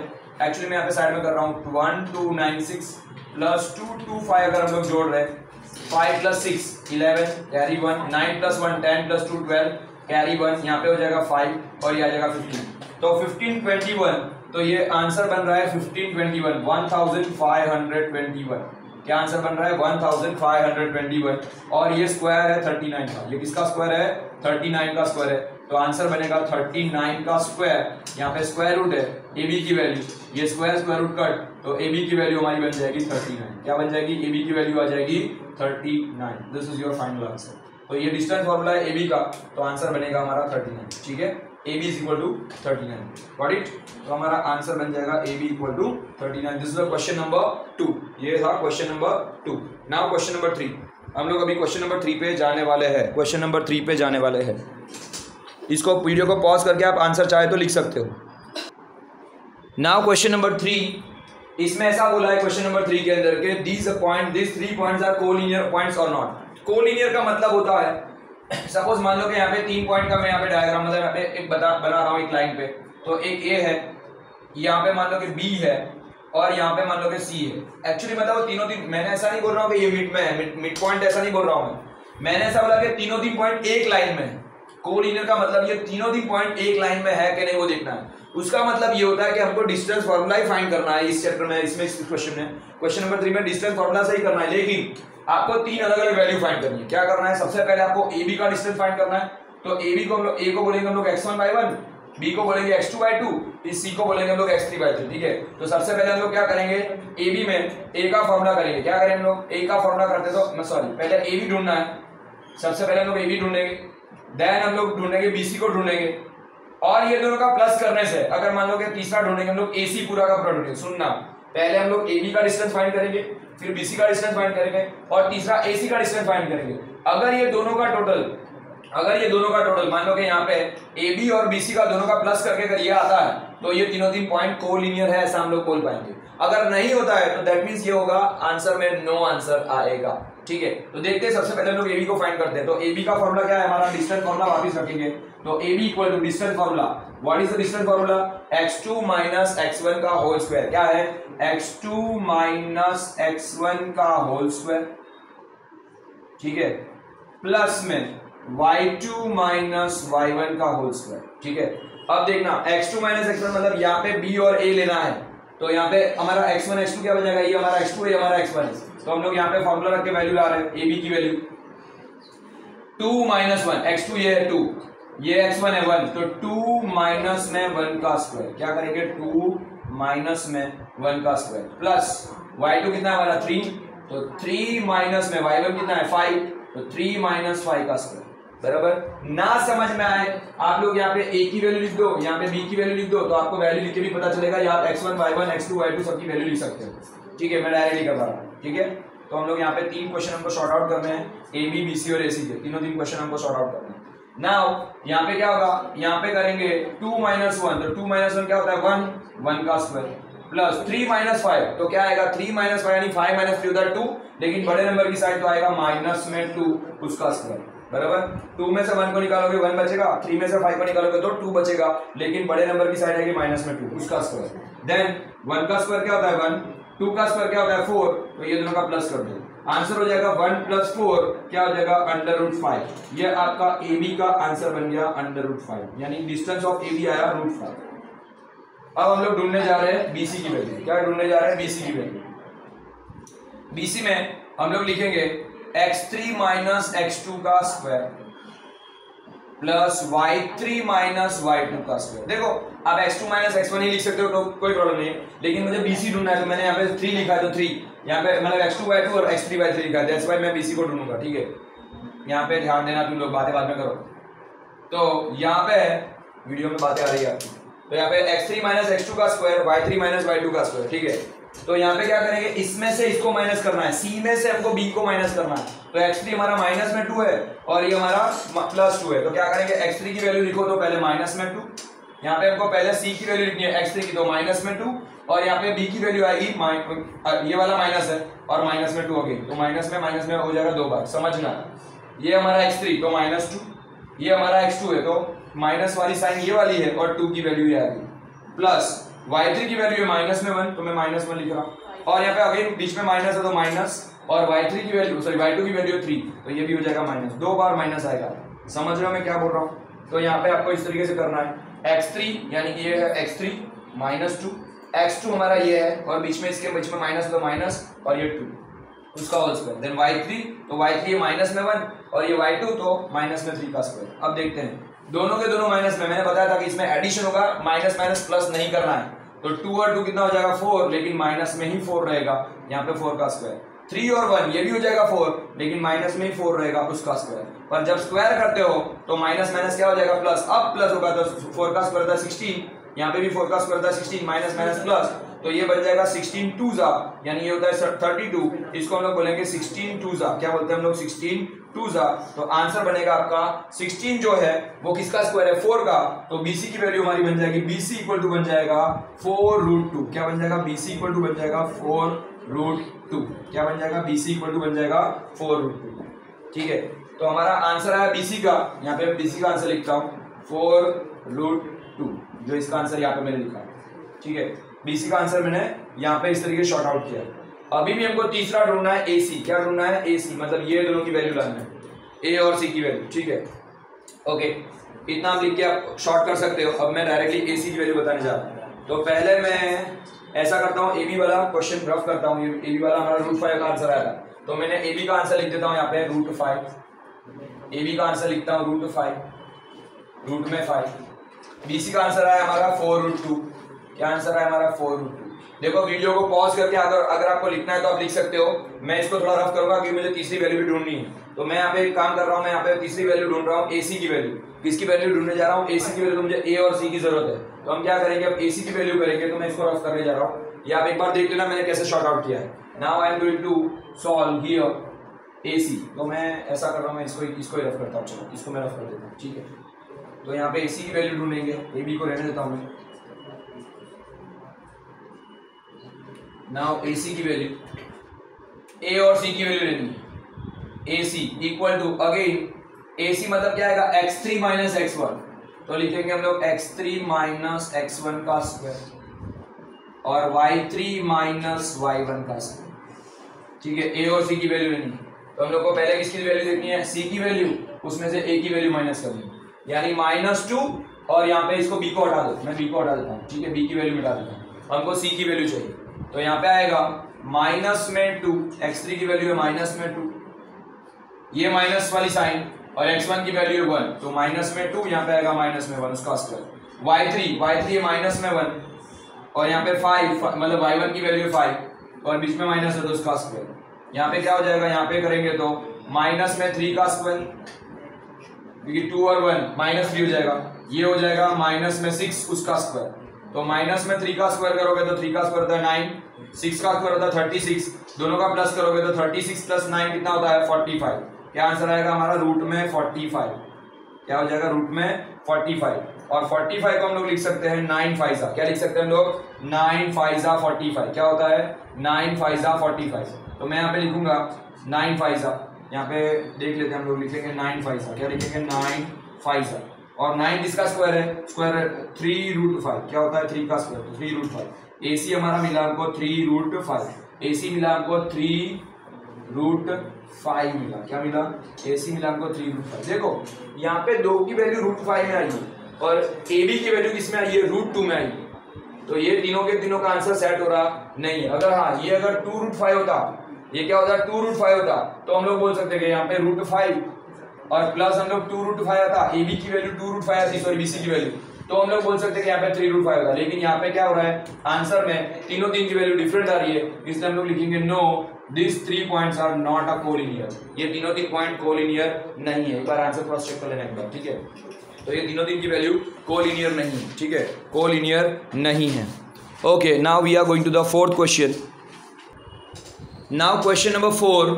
एक्चुअली मैं यहाँ पे साइड में कर रहा हूं 1296 प्लस 225, अगर हम लोग जोड़ रहे हैं 5 plus 6 11 carry 1, 9 plus 1 10 plus 2 12 carry 1, यहाँ पे हो जाएगा 5 और ये आ जाएगा 15, तो 1521। तो ये आंसर बन रहा है 1521, 1521। क्या आंसर बन रहा है 1521, और ये स्क्वायर है 39 का। ये किसका स्क्वायर है 39 का स्क्वायर है, तो आंसर बनेगा 39 का स्क्वायर। यहाँ पे स्क्वायर रूट है ए बी की वैल्यू, ये स्क्वायर रूट कट, तो ए बी की वैल्यू हमारी बन जाएगी 39। क्या बन जाएगी, ए बी की वैल्यू आ जाएगी 39। This is your final answer. तो ये डिस्टेंस फॉर्मूला है ए बी का, तो आंसर बनेगा हमारा 39, ठीक है। A B is equal to 39, got it. तो हमारा आंसर बन जाएगा A B equal to 39। This is the question number 2, ये था question number 2। Now question number 3, हम लोग अभी क्वेश्चन नंबर 3 पे जाने वाले हैं, क्वेश्चन नंबर 3 पे जाने वाले हैं। इसको वीडियो को पॉज करके आप आंसर चाहे तो लिख सकते हो। नाउ क्वेश्चन नंबर 3, इसमें ऐसा बोला है क्वेश्चन नंबर 3 के अंदर के this 3 points are collinear points और नॉट। कोलिनियर का मतलब होता है, सपोज मान लो कि यहाँ पे 3 पॉइंट का मैं यहाँ पे डायग्राम, मतलब यहाँ पे एक बना रहा हूँ एक लाइन पे, तो एक ए है, यहाँ पे मान लो कि बी है और यहाँ पे मान लो कि सी है। एक्चुअली मतलब तीनों दिन, मैंने ऐसा नहीं बोल रहा हूँ कि ये मिड में है, मिड पॉइंट ऐसा नहीं बोल रहा हूँ मैंने ऐसा बोला कि तीनों दिन पॉइंट एक लाइन में है। कोलिनियर का मतलब ये तीनों दिन पॉइंट एक लाइन में है कि नहीं वो देखना है। उसका मतलब ये होता है कि हमको डिस्टेंस फॉर्मूला ही फाइंड करना है इस चैप्टर में, इसमें इस क्वेश्चन में, क्वेश्चन नंबर 3 में डिस्टेंस फॉर्मूला से ही करना है, लेकिन आपको 3 अलग अलग वैल्यू फाइंड करनी है। क्या करना है, सबसे पहले आपको ए बी का डिस्टेंस फाइंड करना है। तो ए बी को हम लोग, ए को बोलेंगे हम लोग x1/1, बी को बोलेंगे x2/2, सी को बोलेंगे हम लोग x3/3, ठीक है। तो सबसे पहले हम लोग क्या करेंगे, ए बी में ए का फॉर्मूला करेंगे। क्या करेंगे हम लोग, ए का फॉर्मूला करते तो सॉरी पहले ए बी ढूंढना है, सबसे पहले हम लोग ए बी ढूंढेंगे, देन हम लोग ढूंढेंगे बीसी को ढूंढेंगे, और ये दोनों का प्लस करने से अगर मान लो कि तीसरा ढूंढेंगे हम लोग एसी पूरा का पूरा ढूंढेंगे। सुनना, पहले हम लोग एबी का डिस्टेंस फाइंड करेंगे, फिर बीसी का डिस्टेंस फाइंड करेंगे और तीसरा एसी का डिस्टेंस फाइंड करेंगे। अगर ये दोनों का टोटल मान लो कि यहाँ पे एबी और बीसी का दोनों का प्लस करके अगर ये आता है तो ये तीनों तीन पॉइंट कोलिनियर है, ऐसा हम लोग बोल पाएंगे। अगर नहीं होता है तो दैट मींस ये होगा आंसर में नो आंसर आएगा, ठीक है। तो देखते हैं, सबसे पहले हम लोग एबी को फाइंड करते हैं। तो एबी का फॉर्मूला क्या है हमारा, डिस्टेंस फॉर्मूला वापस रखेंगे। तो AB equal to distance formula, what is the distance formula, x2 minus x1 का होल स्क्वायर। क्या है, x2 माइनस x1 का होल स्क्वायर, ठीक है, प्लस में y2 माइनस y1 का होल स्क्वायर, ठीक है। अब देखना x2 माइनस x1 मतलब यहाँ पे b और a लेना है, तो यहाँ पे हमारा x1 x2 क्या बन जाएगा, ये हमारा x2 है, ये हमारा x1 है। तो हम लोग यहाँ पे फॉर्मूला रख के वैल्यू ला रहे हैं, ab की वैल्यू 2 माइनस 1, x2 ये है 2, ये x1 है 1, तो 2 माइनस में 1 का स्क्वायर। क्या करेंगे, 2 माइनस में 1 का स्क्वायर प्लस y2 कितना है हमारा 3, तो 3 माइनस में y1 कितना है 5, तो 3 माइनस 5 का स्क्वायर। बराबर। ना समझ में आए आप लोग यहाँ पे ए की वैल्यू लिख दो, यहाँ पे बी की वैल्यू लिख दो, तो आपको वैल्यू लिख के भी पता चलेगा, या आप x1 y1 x2 y2 सबकी वैल्यू लिख सकते हो। ठीक है, मैं डायरेक्टली कर रहा हूँ। ठीक है, तो हम लोग यहाँ पे 3 क्वेश्चन हमको शॉर्ट आउट करने हैं, ए बी बी सी और ए सी के, तीनों 3 क्वेश्चन हमको शॉर्ट आउट करने हैं। नाउ यहाँ पे क्या होगा, यहाँ पे करेंगे 2 - 1, तो 2 - 1 क्या होता है 1 का स्क्वायर, प्लस 3 - 5, तो क्या आएगा 3 - 5 यानी 5 - 3 होता है 2, लेकिन बड़े नंबर की साइड तो आएगा माइनस में 2 उसका स्क्वायर, बराबर। 2 में से 1 को निकालोगे 1 बचेगा, 3 में से 5 को निकालोगे तो 2 बचेगा, लेकिन बड़े नंबर की साइड आएगी माइनस में 2 उसका स्क्वायर। देन 1 का स्क्वायर क्या होता है 1, 2 का स्क्वायर क्या होता है 4, तो ये दोनों का प्लस कर दो, आंसर हो जाएगा 1 + 4 क्या हो जाएगा √5। ये आपका ए बी का आंसर बन गया √5, यानी डिस्टेंस ऑफ ए बी आया √5। अब हम लोग ढूंढने जा रहे हैं बीसी की वैल्यू। क्या ढूंढने जा रहे हैं बीसी की वैल्यू। बीसी में हम लोग लिखेंगे x3 - x2 का स्क्वायर प्लस y3 - y2 का स्क्वायर। देखो आप x2 - x1 ही लिख सकते हो तो कोई प्रॉब्लम नहीं है, लेकिन मुझे बीसी ढूंढना है, तो मैंने यहाँ पे 3 लिखा है, तो 3 यहाँ पे मतलब x2 y2 और x3 y3 लिखा है, दैट्स व्हाई मैं बीसी को ढूंढूंगा। ठीक है, यहाँ पे ध्यान देना, तुम लोग बातें बाद में करो। तो यहाँ पे वीडियो में बातें आ रही है आपकी, तो यहाँ पे x3 - x2 का स्क्वायर y3 - y2 का स्क्वायर। ठीक है, तो यहाँ पे क्या करेंगे, इसमें से इसको माइनस करना है, सी में से हमको बी को माइनस करना है, तो x3 हमारा माइनस में 2 है और ये हमारा प्लस 2 है, तो क्या करेंगे x3 की वैल्यू लिखो तो पहले माइनस में 2, यहाँ पे हमको पहले सी की वैल्यू लिखनी है x3 की, तो माइनस में 2, और यहाँ पे बी की वैल्यू आएगी ये वाला माइनस है और माइनस में 2 अगेन, तो माइनस में हो जाएगा 2 बार, समझना। ये हमारा x3 तो -2, ये हमारा x2 है तो माइनस वाली साइन ये वाली है और 2 की वैल्यू ये आएगी, प्लस y3 की वैल्यू है -1 तो मैं -1 लिख रहा हूँ, और यहाँ पे अगेन बीच में माइनस है तो माइनस, और y3 की वैल्यू सॉरी y2 की वैल्यू 3 तो ये भी हो जाएगा माइनस, 2 बार माइनस आएगा। समझ रहे हो मैं क्या बोल रहा हूँ। तो यहाँ पे आपको इस तरीके से करना है, x3 यानी कि ये है x3 -2, x2 हमारा ये है और बीच में इसके बीच में माइनस तो माइनस और ये 2 उसका होल स्क्वायर, देन y3 तो y3 ये -1 और ये y2 तो -3 का स्क्वायर। अब देखते हैं दोनों के दोनों माइनस में, मैंने बताया था कि इसमें एडिशन होगा, माइनस माइनस प्लस नहीं करना है, तो 2 और 2 कितना हो जाएगा 4, लेकिन माइनस में ही 4 रहेगा, यहाँ पे 4 का स्क्वायर। 3 और 1 ये भी हो जाएगा 4, लेकिन माइनस में ही 4 रहेगा उसका स्क्वायर। पर जब स्क्वायर करते हो तो माइनस माइनस क्या हो जाएगा प्लस, अब प्लस होगा तो 4 का स्क्वायर था 16, यहाँ पे भी 4 का स्क्वायर था 16, माइनस माइनस प्लस, तो ये बन जाएगा 16 2 जा, यानी ये होता है 32, इसको हम लोग बोलेंगे 16 2 जा, क्या बोलते हैं हम लोग 16 2 जा, तो आंसर बनेगा आपका 16 जो है वो किसका स्क्वायर है 4 का, तो BC की वैल्यू हमारी बन जाएगी BC इक्वल टू बन जाएगा 4√2, क्या बन जाएगा BC इक्वल टू बन जाएगा 4√2, क्या बन जाएगा BC इक्वल टू बन जाएगा 4√2। ठीक है, तो हमारा आंसर आया BC का, यहाँ पे मैं BC का आंसर लिखता हूँ 4√2, जो इसका आंसर यहाँ पे मैंने लिखा है। ठीक है, BC का आंसर मैंने यहाँ पे इस तरीके शॉर्ट आउट किया। अभी भी हमको तीसरा ढूंढना है AC, क्या ढूंढना है AC, मतलब ये दोनों की वैल्यू लाना है, A और C की वैल्यू। ठीक है, ओके, इतना आप लिख के आप शॉर्ट कर सकते हो। अब मैं डायरेक्टली AC की वैल्यू बताने जा रहा हूँ, तो पहले मैं ऐसा करता हूँ, AB वाला क्वेश्चन रफ करता हूँ, AB वाला हमारा √5 का आंसर आया था, तो मैंने AB का आंसर लिख देता हूँ यहाँ पे √5, AB का आंसर लिखता हूँ √5, रूट में 5, BC का आंसर आया हमारा 4√2, क्या आंसर है हमारा 4√2। देखो वीडियो को पॉज करके अगर आपको लिखना है तो आप लिख सकते हो, मैं इसको थोड़ा रफ करूंगा क्योंकि मुझे तीसरी वैल्यू भी ढूंढनी है, तो मैं यहाँ पे एक काम कर रहा हूँ, मैं यहाँ पे तीसरी वैल्यू ढूंढ रहा हूँ AC की वैल्यू। किसकी वैल्यू ढूंढने जा रहा हूँ AC की वैल्यू, तो मुझे A और C की जरूरत है, तो हम क्या करेंगे अब AC की वैल्यू करेंगे, तो मैं इसको रफ करने जा रहा हूँ, ये आप एक बार देख लेना मैंने कैसे शॉर्ट आउट किया है। Now I am going to solve here AC, तो मैं ऐसा कर रहा हूँ, मैं इसको रफ करता हूँ, चलो इसको मैं रफ कर देता हूँ। ठीक है, तो यहाँ पे AC की वैल्यू ढूंढेंगे, AB को रहने देता हूँ मैं। नाउ AC की वैल्यू, A और C की वैल्यू लेनी है, AC equal to again AC मतलब क्या आएगा x3 - x1, तो लिखेंगे हम लोग x3 - x1 का स्क्वायर और y3 - y1 का स्क्वायर। ठीक है, A और C की वैल्यू लेनी है, तो हम लोग को पहले किसकी वैल्यू देखनी है C की वैल्यू, उसमें से A की वैल्यू माइनस करनी है, यानी -2, और यहाँ पे इसको B को हटा दो, मैं B को हटा देता हूँ। ठीक है, B की वैल्यू मिटा देता हूँ, हमको C की वैल्यू चाहिए, तो यहाँ पे आएगा -2, x3 की वैल्यू है -2, ये माइनस वाली साइन, और x1 की वैल्यू है 1, तो -2 यहाँ पे आएगा -1 उसका स्क्वायर, y3 -1, और यहाँ पे 5 मतलब y1 की वैल्यू है 5 और बीच में माइनस है तो उसका स्क्वायर। यहाँ पे क्या हो जाएगा, यहाँ पे करेंगे तो -3 का स्क्वायर क्योंकि 2 और 1 -3 हो जाएगा, ये हो जाएगा माइनस में 6 उसका स्क्वायर, तो माइनस में 3 का स्क्वायर करोगे तो 3 का स्क्वायर होता है 9, 6 का स्क्वायर होता है 36, दोनों का प्लस करोगे तो 36 प्लस 9 कितना होता है 45। क्या आंसर आएगा हमारा रूट में 45, क्या हो जाएगा रूट में 45, और 45 को हम लोग लिख सकते हैं 9 फाइजा, क्या लिख सकते हैं हम लोग 9 फाइजा 45, क्या होता है 9 फाइजा 45। तो मैं यहाँ पे लिखूंगा 9 फाइजा, यहाँ पे देख लेते हैं हम लोग, लिखेंगे 9 फाइजा, क्या लिखेंगे 9 फाइजा, और 9 किसका स्क्वायर है, स्क्वायर 3√5, क्या होता है 3 का स्क्वायर, तो 3√5। AC हमारा मिला हमको 3√5, AC मिला हमको 3√5 मिला, क्या मिला AC मिला हमको 3√5। देखो यहाँ पे 2 की वैल्यू √5 में आई है और AB की वैल्यू किसमें आई है √2 में आई है, तो ये तीनों के तीनों का आंसर सेट हो रहा नहीं है। अगर हाँ ये अगर 2√5 होता, ये क्या होता 2√5 होता, तो हम लोग बोल सकते हैं यहाँ पे √5 और प्लस हम लोग 2√5 आता, AB की वैल्यू 2√5 आती, सॉरी BC की वैल्यू, तो हम लोग बोल सकते हैं कि यहाँ पे 3√5 होता। लेकिन यहाँ पे क्या हो रहा है आंसर में तीनों तीन की वैल्यू डिफरेंट आ रही है, इसलिए हम लोग लिखेंगे no this 3 points are not a collinear, ये तीनों तीन पॉइंट कोलिनियर नहीं है। एक बार आंसर क्रॉस चेक कर लेना एक बार, ठीक है, तो ये तीनों तीन की वैल्यू कोलिनियर नहीं है, ठीक है, कोलिनियर नहीं है। Okay, now we are going to the fourth question. Now question number 4,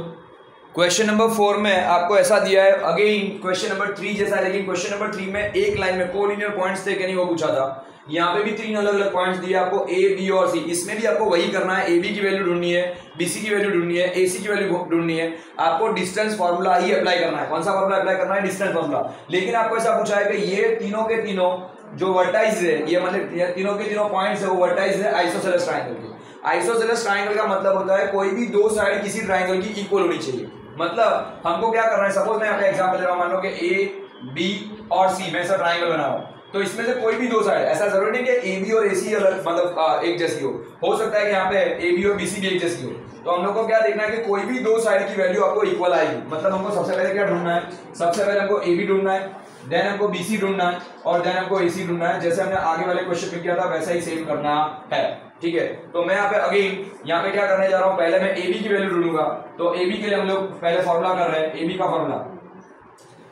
question number 4 में आपको ऐसा दिया है, अगेन क्वेश्चन नंबर 3 जैसा है, लेकिन क्वेश्चन नंबर 3 में एक लाइन में कोलिनियर पॉइंट्स थे कि नहीं वो पूछा था। यहाँ पे भी 3 अलग अलग पॉइंट्स दिए आपको A, B और C, इसमें भी आपको वही करना है, AB की वैल्यू ढूंढनी है, BC की वैल्यू ढूंढनी है, AC की वैल्यू ढूंढनी है, आपको डिस्टेंस फार्मूला ही अप्लाई करना है। कौन सा फार्मूला अप्लाई करना है, डिस्टेंस फार्मूला। लेकिन आपको ऐसा पूछा है कि ये तीनों के तीनों जो वर्टाइज है, ये मतलब तीनों के तीनों पॉइंट्स है वो वर्टाइज है आइसोसेलेस ट्राइंगल के। आइसोसेलेस ट्राइंगल का मतलब होता है कोई भी दो साइड किसी ट्राइंगल की इक्वल होनी चाहिए। मतलब हमको क्या करना है, सपोज मैं यहाँ पे एग्जांपल ले रहा हूँ, मान लो कि A, B और C मैं ऐसा ट्राइंगल बना रहा हूँ, तो इसमें से कोई भी दो साइड, ऐसा जरूरी नहीं कि AB और AC अलग मतलब एक जैसी हो सकता है कि यहाँ पे AB और BC भी एक जैसी हो। तो हम लोग को क्या देखना है कि कोई भी दो साइड की वैल्यू आपको इक्वल आएगी। मतलब हमको सबसे पहले क्या ढूंढना है, सबसे पहले हमको AB ढूंढना है, देन हमको BC ढूंढना है और देन हमको AC ढूंढना है। जैसे हमने आगे वाले क्वेश्चन में किया था वैसा ही सेम करना है, ठीक है। तो मैं यहाँ पे अगेन यहाँ पे क्या करने जा रहा हूँ, पहले मैं AB की वैल्यू ढूंढूंगा। तो AB के लिए हम लोग पहले फॉर्मूला कर रहे हैं, AB का फॉर्मूला,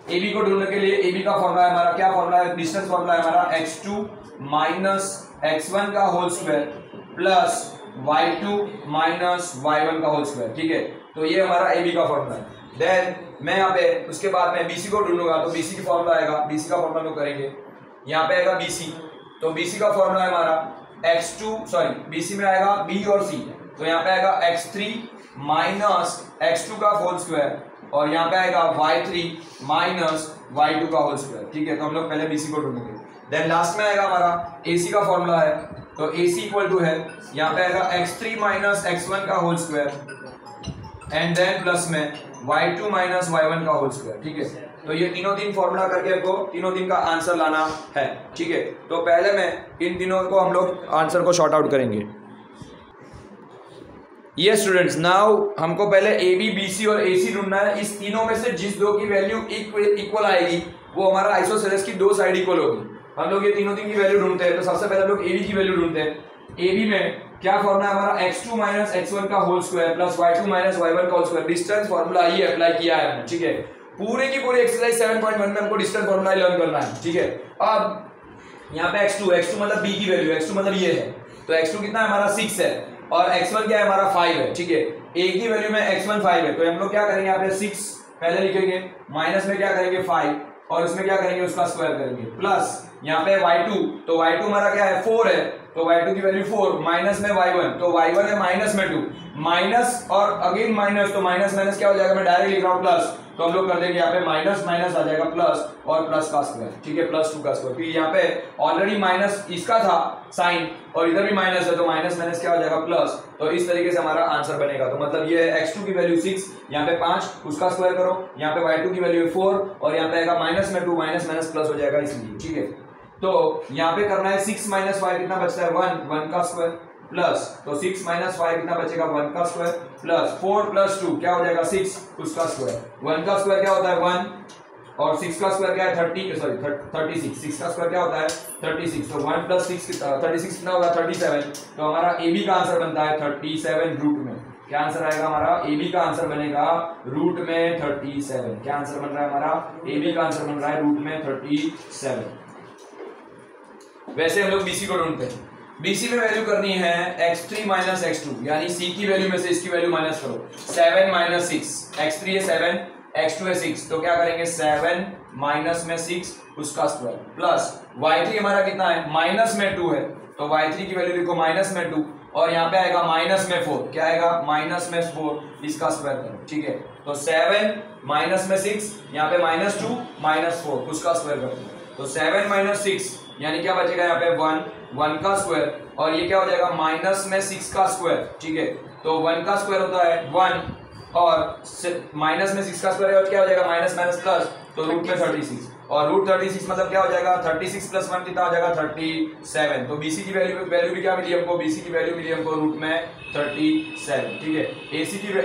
AB को ढूंढने के लिए AB का फॉर्मूला है हमारा, क्या फॉर्मूला है, डिस्टेंस फॉर्मूला है हमारा x2 माइनस x1 का whole square plus y2 minus y1 का होल स्क्वायर, ठीक है। तो ये हमारा AB का फॉर्मूला है। देन मैं यहाँ पे उसके बाद में BC को ढूंढूंगा, तो BC की फॉर्मूला आएगा, BC का फॉर्मूला लोग करेंगे, यहाँ पे आएगा BC, तो BC का फॉर्मूला है हमारा x2 सॉरी BC में आएगा B और C, तो यहाँ पे आएगा x3 माइनस x2 का होल स्क्वायर और यहाँ पे आएगा y3 माइनस y2 का होल स्क्वायर, ठीक है। तो हम लोग पहले BC को ढूंढेंगे। देन लास्ट में आएगा हमारा AC का फॉर्मूला है, तो AC इक्वल टू है यहाँ पे आएगा x3 माइनस x1 का whole square and then plus में y2 माइनस y1 का होल स्क्वायर, ठीक है। तो ये तीनों तीन फॉर्मूला करके आपको तीनों तीन का आंसर लाना है, ठीक है। तो पहले में इन तीनों को हम लोग आंसर को शॉर्ट आउट करेंगे। ये स्टूडेंट्स, नाउ हमको पहले AB, BC और AC ढूंढना है। इस तीनों में से जिस दो की वैल्यू इक्वल आएगी वो हमारा आइसोसेलेस की दो साइड इक्वल होगी। हम लोग ये तीनों तीन की वैल्यू ढूंढते हैं। तो सबसे पहले हम लोग AB की वैल्यू ढूंढते हैं। AB में क्या फॉर्मूला है हमारा, x2 माइनस x1 का whole square plus y2 minus y1 का होल स्क्वायर। डिस्टेंस फॉर्मूला ही अप्लाई किया है हमने, ठीक है। पूरे की पूरी एक्सरसाइज 7.1 में हमको डिस्टेंस फॉर्मूला लर्न करना है, ठीक है। अब यहाँ पे x2 मतलब b की वैल्यू, x2 मतलब ये है, तो x2 कितना है हमारा 6 है और x1 क्या है हमारा 5 है, ठीक है। a की वैल्यू में x1 5 है, तो हम लोग क्या करेंगे, यहाँ पे 6 पहले लिखेंगे, माइनस में क्या करेंगे 5 और इसमें क्या करेंगे उसका स्क्वायर करेंगे, प्लस यहाँ पे y2, तो y2 हमारा क्या है 4 है, तो y2 की वैल्यू 4 माइनस में y1, तो y1 है माइनस में 2, माइनस और अगेन माइनस, तो माइनस माइनस क्या हो जाएगा, मैं डायरेक्ट लिख रहा हूँ प्लस, तो हम लोग कर देंगे यहाँ पे माइनस माइनस आ जाएगा प्लस और प्लस का स्क्वायर, ठीक है, प्लस 2 का स्क्वायर। क्योंकि यहाँ पे ऑलरेडी माइनस इसका था साइन और इधर भी माइनस है, तो माइनस माइनस क्या हो जाएगा प्लस। तो इस तरीके से हमारा आंसर बनेगा। तो मतलब ये x2 की वैल्यू 6, यहाँ पे 5, उसका स्क्वायर करो, यहाँ पे y2 की वैल्यू 4 और यहाँ पे आएगा माइनस में 2, माइनस माइनस प्लस हो जाएगा इसलिए, ठीक है। तो यहाँ पे करना है 6 माइनस 5 कितना बचता है 1 का स्क्वायर प्लस, तो 6 माइनस 5 कितना बचेगा 1 का स्क्वायर प्लस 4 प्लस 2 क्या हो जाएगा 6 उसका स्क्वायर। 1 का स्क्वायर क्या होता है 1 और 6 का स्क्वायर क्या है 36, 6 का स्क्वायर क्या होता है 36, तो 1 प्लस 6 36 कितना होगा 37। तो हमारा AB का आंसर बनता है 37 रूट में, क्या आंसर आएगा हमारा, ए बी का आंसर बनेगा रूट में 37। क्या आंसर बन रहा है हमारा, ए बी का आंसर बन रहा है रूट में 37। वैसे हम लोग बीसी को ढूंढते हैं। बीसी में वैल्यू करनी है x3 माइनस x2, यानी सी की वैल्यू में से इसकी वैल्यू माइनस करो। 7 माइनस 6, x3 है 7, x2 है 6, तो क्या करेंगे 7 माइनस में 6 उसका स्क्वायर प्लस y3 हमारा कितना है, माइनस में 2 है, तो y3 की वैल्यू लिखो माइनस में 2, और यहाँ पे आएगा माइनस में 4, क्या आएगा माइनस में 4, इसका स्क्वायर करो, ठीक है। तो 7 माइनस में 6, यहाँ पे माइनस 2 माइनस 4 उसका स्क्वायर करते हैं, तो 7 माइनस 6 यानी क्या बचेगा यहाँ पे 1 का स्क्वायर, और ये क्या हो जाएगा माइनस में 6 का स्क्वायर, ठीक है। तो 1 का स्क्वायर होता है 1 और माइनस में 6 का स्क्वायर है, और क्या हो जाएगा माइनस माइनस प्लस, तो रूट में 36, और रूट 36 मतलब क्या हो जाएगा 36 प्लस 1 कितना हो जाएगा 37। तो बीसी की वैल्यू भी क्या मिली हमको, बीसी की वैल्यू मिली हमको रूट में 37, ठीक है।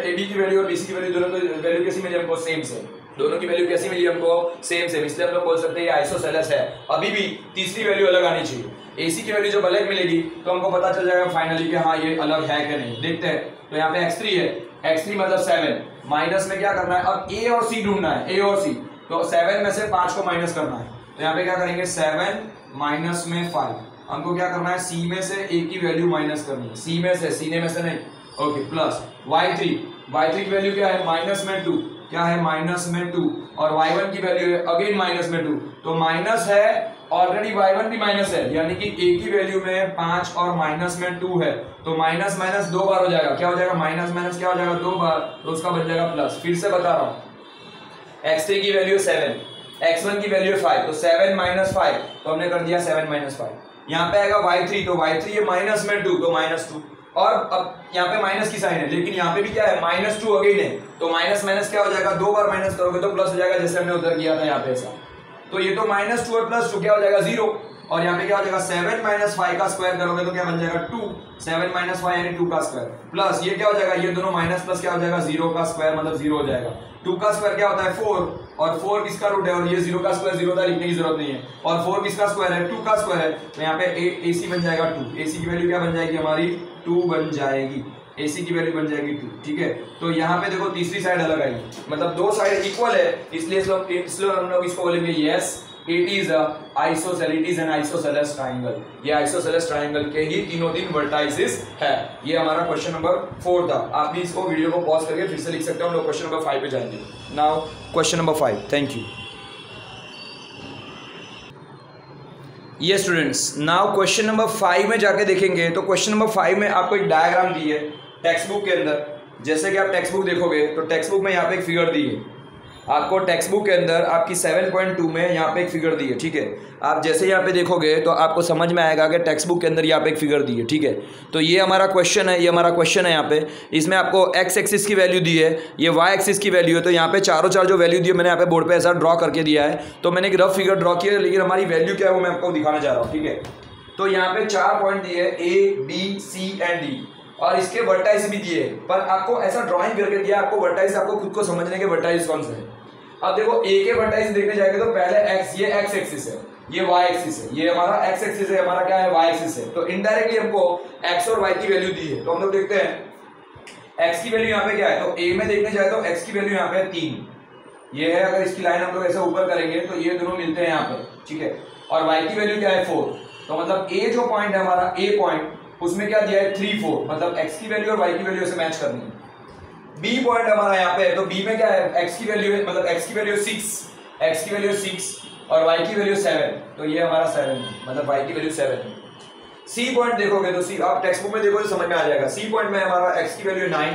एबी की वैल्यू और बीसी की वैल्यू दोनों की वैल्यू कैसी मिली हमको, सेम सेम, दोनों की वैल्यू कैसी मिली हमको, सेम सेम, इसलिए हम लोग बोल सकते हैं ये आइसोसेलेस है। अभी भी तीसरी वैल्यू अलग आनी चाहिए। एसी की वैल्यू जब अलग मिलेगी तो हमको पता चल जाएगा फाइनली कि हाँ ये अलग है कि नहीं। देखते हैं, तो यहाँ पे x3 है, x3 मतलब 7, माइनस में क्या करना है, अब a और c ढूंढना है, a और c, तो 7 में से 5 को माइनस करना है, तो यहाँ पे क्या करेंगे 7 माइनस में 5, हमको क्या करना है c में से a की वैल्यू माइनस करनी है, c में से, सीने में से नहीं, ओके, प्लस y3 की वैल्यू क्या है माइनस में 2, क्या है माइनस में 2, और y1 की वैल्यू है अगेन माइनस में 2, तो माइनस है ऑलरेडी, y1 भी माइनस है, यानी कि a की वैल्यू में 5 और माइनस में 2 है, तो माइनस माइनस 2 बार हो जाएगा, क्या हो जाएगा माइनस माइनस क्या हो जाएगा 2 बार, तो उसका बन जाएगा प्लस। फिर से बता रहा हूं, x3 की वैल्यू 7, x1 की वैल्यू 5, तो 7 माइनस 5, तो हमने कर दिया 7 माइनस 5। यहाँ पे आएगा y3, तो y3 है माइनस में 2, तो माइनस 2, और अब यहाँ पे माइनस की साइन है, लेकिन यहाँ पे भी क्या है माइनस 2 अगेन है, तो माइनस माइनस क्या हो जाएगा, 2 बार माइनस करोगे तो प्लस हो जाएगा, जैसे हमने उधर किया था यहाँ पे ऐसा। तो ये तो माइनस 2 और प्लस 2 क्या हो जाएगा 0, और यहाँ पे क्या हो जाएगा 7 माइनस 5 का स्क्वायर करोगे तो क्या बन जाएगा 2, 7 माइनस 5 यानी 2 का स्क्वायर, प्लस ये क्या हो जाएगा, ये दोनों माइनस प्लस क्या हो जाएगा 0 का स्क्वायर, मतलब 0 हो जाएगा। 2 का स्क्वायर क्या होता है 4, और 4 किसका रूट है, और ये 0 का स्क्वायर 0 था, लिखने की जरूरत नहीं है, और 4 किसका स्क्वायर है 2 का स्क्वायर है, तो यहाँ पे AC बन जाएगा 2, AC की वैल्यू क्या बन जाएगी हमारी 2 बन जाएगी, AC की वैल्यू बन जाएगी 2, ठीक है। तो यहाँ पे देखो तीसरी साइड अलग आएगी, मतलब दो साइड इक्वल है, इसलिए हम लोग इसको बोलेंगे yes it is an isosceles triangle. ये आइसोसेलेस ट्राइंगल के ही तीनों वर्टाइसेस है। ये हमारा क्वेश्चन नंबर 4 था। आप भी इसको वीडियो को पॉज करके फिर से लिख सकते हो। हम लोग क्वेश्चन नंबर 5 पे जाएंगे। Now question number 5। Thank you. ये स्टूडेंट्स, नाउ क्वेश्चन नंबर 5 में जाके देखेंगे तो क्वेश्चन नंबर 5 में आपको एक डायग्राम दी है टेक्स्ट बुक के अंदर। जैसे कि आप टेक्स्ट बुक देखोगे तो टेक्स्ट बुक में यहाँ पे एक फिगर दी है आपको। टेक्स्ट बुक के अंदर आपकी 7.2 में यहाँ पे एक फिगर दी है, ठीक है। आप जैसे यहाँ पे देखोगे तो आपको समझ में आएगा कि टेक्स्ट बुक के अंदर यहाँ पे एक फिगर दी है, ठीक है। तो ये हमारा क्वेश्चन है, यहाँ पे इसमें आपको एक्स एक्सिस की वैल्यू दी है, ये वाई एक्सिस की वैल्यू है। तो यहाँ पे चारों जो वैल्यू दी है मैंने यहाँ पे बोर्ड पे ऐसा ड्रॉ करके दिया है। तो मैंने एक रफ फिगर ड्रॉ किया है, लेकिन हमारी वैल्यू क्या है वो मैं आपको दिखाना चाह रहा हूँ, ठीक है। तो यहाँ पे 4 पॉइंट दिए A, B, C and D, और इसके वर्टाइस भी दिए, पर आपको ऐसा ड्राइंग करके दिया आपको वर्टाइस, आपको खुद को समझने के वर्टाइस कौन से है। अब देखो A के वर्टाइस देखने जाएंगे तो पहले x, ये x एक्सिस है, ये y एक्सिस है, ये हमारा x एक्सिस है, हमारा क्या है y एक्सिस है। तो इनडायरेक्टली हमको x और y की वैल्यू दी है। तो हम लोग देखते हैं x की वैल्यू यहाँ पे क्या है। तो A में देखने जाए तो x की वैल्यू यहाँ पे 3, ये है। अगर इसकी लाइन हम लोग ऐसे ऊपर करेंगे तो ये दोनों मिलते हैं यहाँ पे, ठीक है। और y की वैल्यू क्या है 4। तो मतलब A जो पॉइंट है हमारा, A पॉइंट, उसमें क्या दिया है 3, 4, मतलब x की वैल्यू और y की वैल्यू से मैच करनी है। B पॉइंट हमारा यहाँ पे है, तो B में क्या है x की वैल्यू है, मतलब x की वैल्यू 6, x की वैल्यू 6 और y की वैल्यू 7, तो ये हमारा 7 है, मतलब y की वैल्यू 7 है। C पॉइंट देखोगे तो C, आप टेक्स्ट बुक में देखोगे तो समझ में आ जाएगा। C पॉइंट में हमारा x की वैल्यू 9,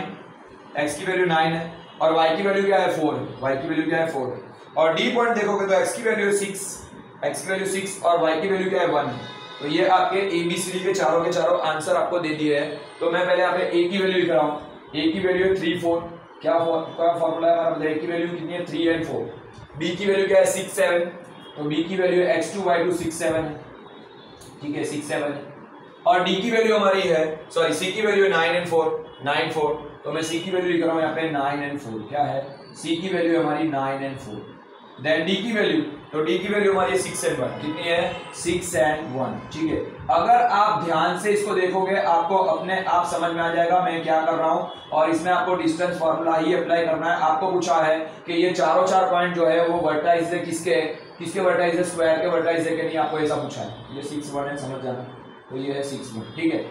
x की वैल्यू 9 है, और y की वैल्यू क्या है 4 है, y की वैल्यू क्या है 4 है। और D पॉइंट देखोगे तो x की वैल्यू 6, x की वैल्यू 6 और y की वैल्यू क्या है 1 है। तो ये आपके ABCD के चारों आंसर आपको दे दिए हैं। तो मैं पहले यहाँ पे A की वैल्यू लिख रहा हूँ। A की वैल्यू 3, 4, क्या फॉर्मूला है हमारा, मतलब A की वैल्यू कितनी है 3 एंड 4। B की वैल्यू क्या है 6, 7, तो B की वैल्यू x2 y2 6, 7 है, ठीक है, 6, 7 है। और D की वैल्यू हमारी है, सॉरी C की वैल्यू 9 एंड 4, 9, 4, तो मैं C की वैल्यू लिख रहा हूँ यहाँ पे 9 एंड 4, क्या है C की वैल्यू हमारी 9 एंड 4। देन डी की वैल्यू, तो डी की वैल्यू हमारी 6 and 1 कितनी है 6 and 1, ठीक है। अगर आप ध्यान से इसको देखोगे आपको अपने आप समझ में आ जाएगा मैं क्या कर रहा हूं, और इसमें आपको डिस्टेंस फार्मूला ही अप्लाई करना है। आपको पूछा है कि ये चारों चार पॉइंट जो है वो वर्टाइज है किसके वर्टाइज है, स्क्वायर के वर्टाइज है कि नहीं, आपको ऐसा पूछा है। ये 6 1 है, समझ जाना, तो ये है 6 1, ठीक है।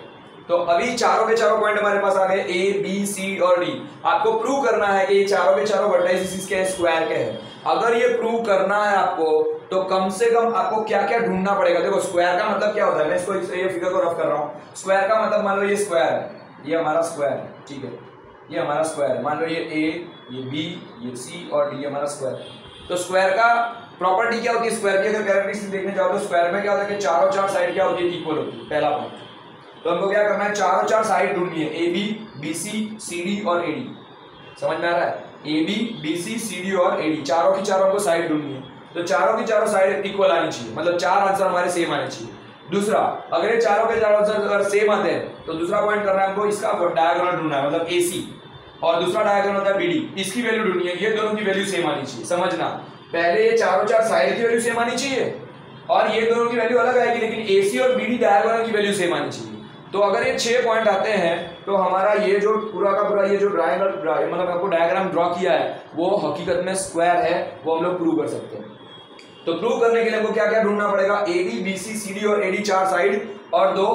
तो अभी चारों के चारों पॉइंट हमारे पास आ गए ए बी सी और डी। आपको प्रूव करना है कि ये चारों के चारों वर्टाइसेस इसके स्क्वायर के हैं। अगर ये प्रूव करना है आपको तो कम से कम आपको क्या क्या ढूंढना पड़ेगा। देखो स्क्वायर का मतलब क्या होता है, मैं इसको ये फिगर को रफ कर रहा हूँ। स्क्वायर का मतलब मान लो ये स्क्वायर है, ये हमारा स्क्वायर है, ठीक है, ये हमारा स्क्वायर है। मान लो ये ए, ये बी, ये सी और डी हमारा स्क्वायर है। तो स्क्वायर का प्रॉपर्टी क्या होती है, स्क्वायर की अगर कैरेक्टरिस्टिक देखने जाओ तो स्क्वायर में क्या होता है कि चारों चार साइड क्या होती है, इक्वल होती है, पहला पॉइंट। तो हमको क्या करना है, चारों चार साइड ढूंढनी है, A B B C C D और ए डी। समझ में आ रहा है, A B B C C D और ए डी, चारों की चारों को साइड ढूंढनी है। तो चारों की चारों साइड इक्वल आनी चाहिए, मतलब चार आंसर हमारे सेम आने चाहिए। दूसरा, अगर ये चारों के चारों आंसर अगर सेम आते हैं तो दूसरा पॉइंट करना है हमको, इसका डायगोनल ढूंढना है, मतलब ए सी, और दूसरा डायगोनल होता है बी डी, इसकी वैल्यू ढूंढनी है। ये दोनों की वैल्यू सेम आनी चाहिए। समझना, पहले ये चारों चार साइड की वैल्यू सेम आनी चाहिए और ये दोनों की वैल्यू अलग आएगी, लेकिन ए सी और बी डी डायगोनल की वैल्यू सेम आनी चाहिए। तो अगर ये 6 पॉइंट आते हैं तो हमारा ये जो पूरा का पूरा ये जो ट्रायंगल मतलब आपको डायग्राम ड्रॉ किया है वो हकीकत में स्क्वायर है, वो हम लोग प्रूव कर सकते हैं। तो प्रूव करने के लिए हमको क्या क्या ढूंढना पड़ेगा, A B B C C D और ए डी चार साइड, और दो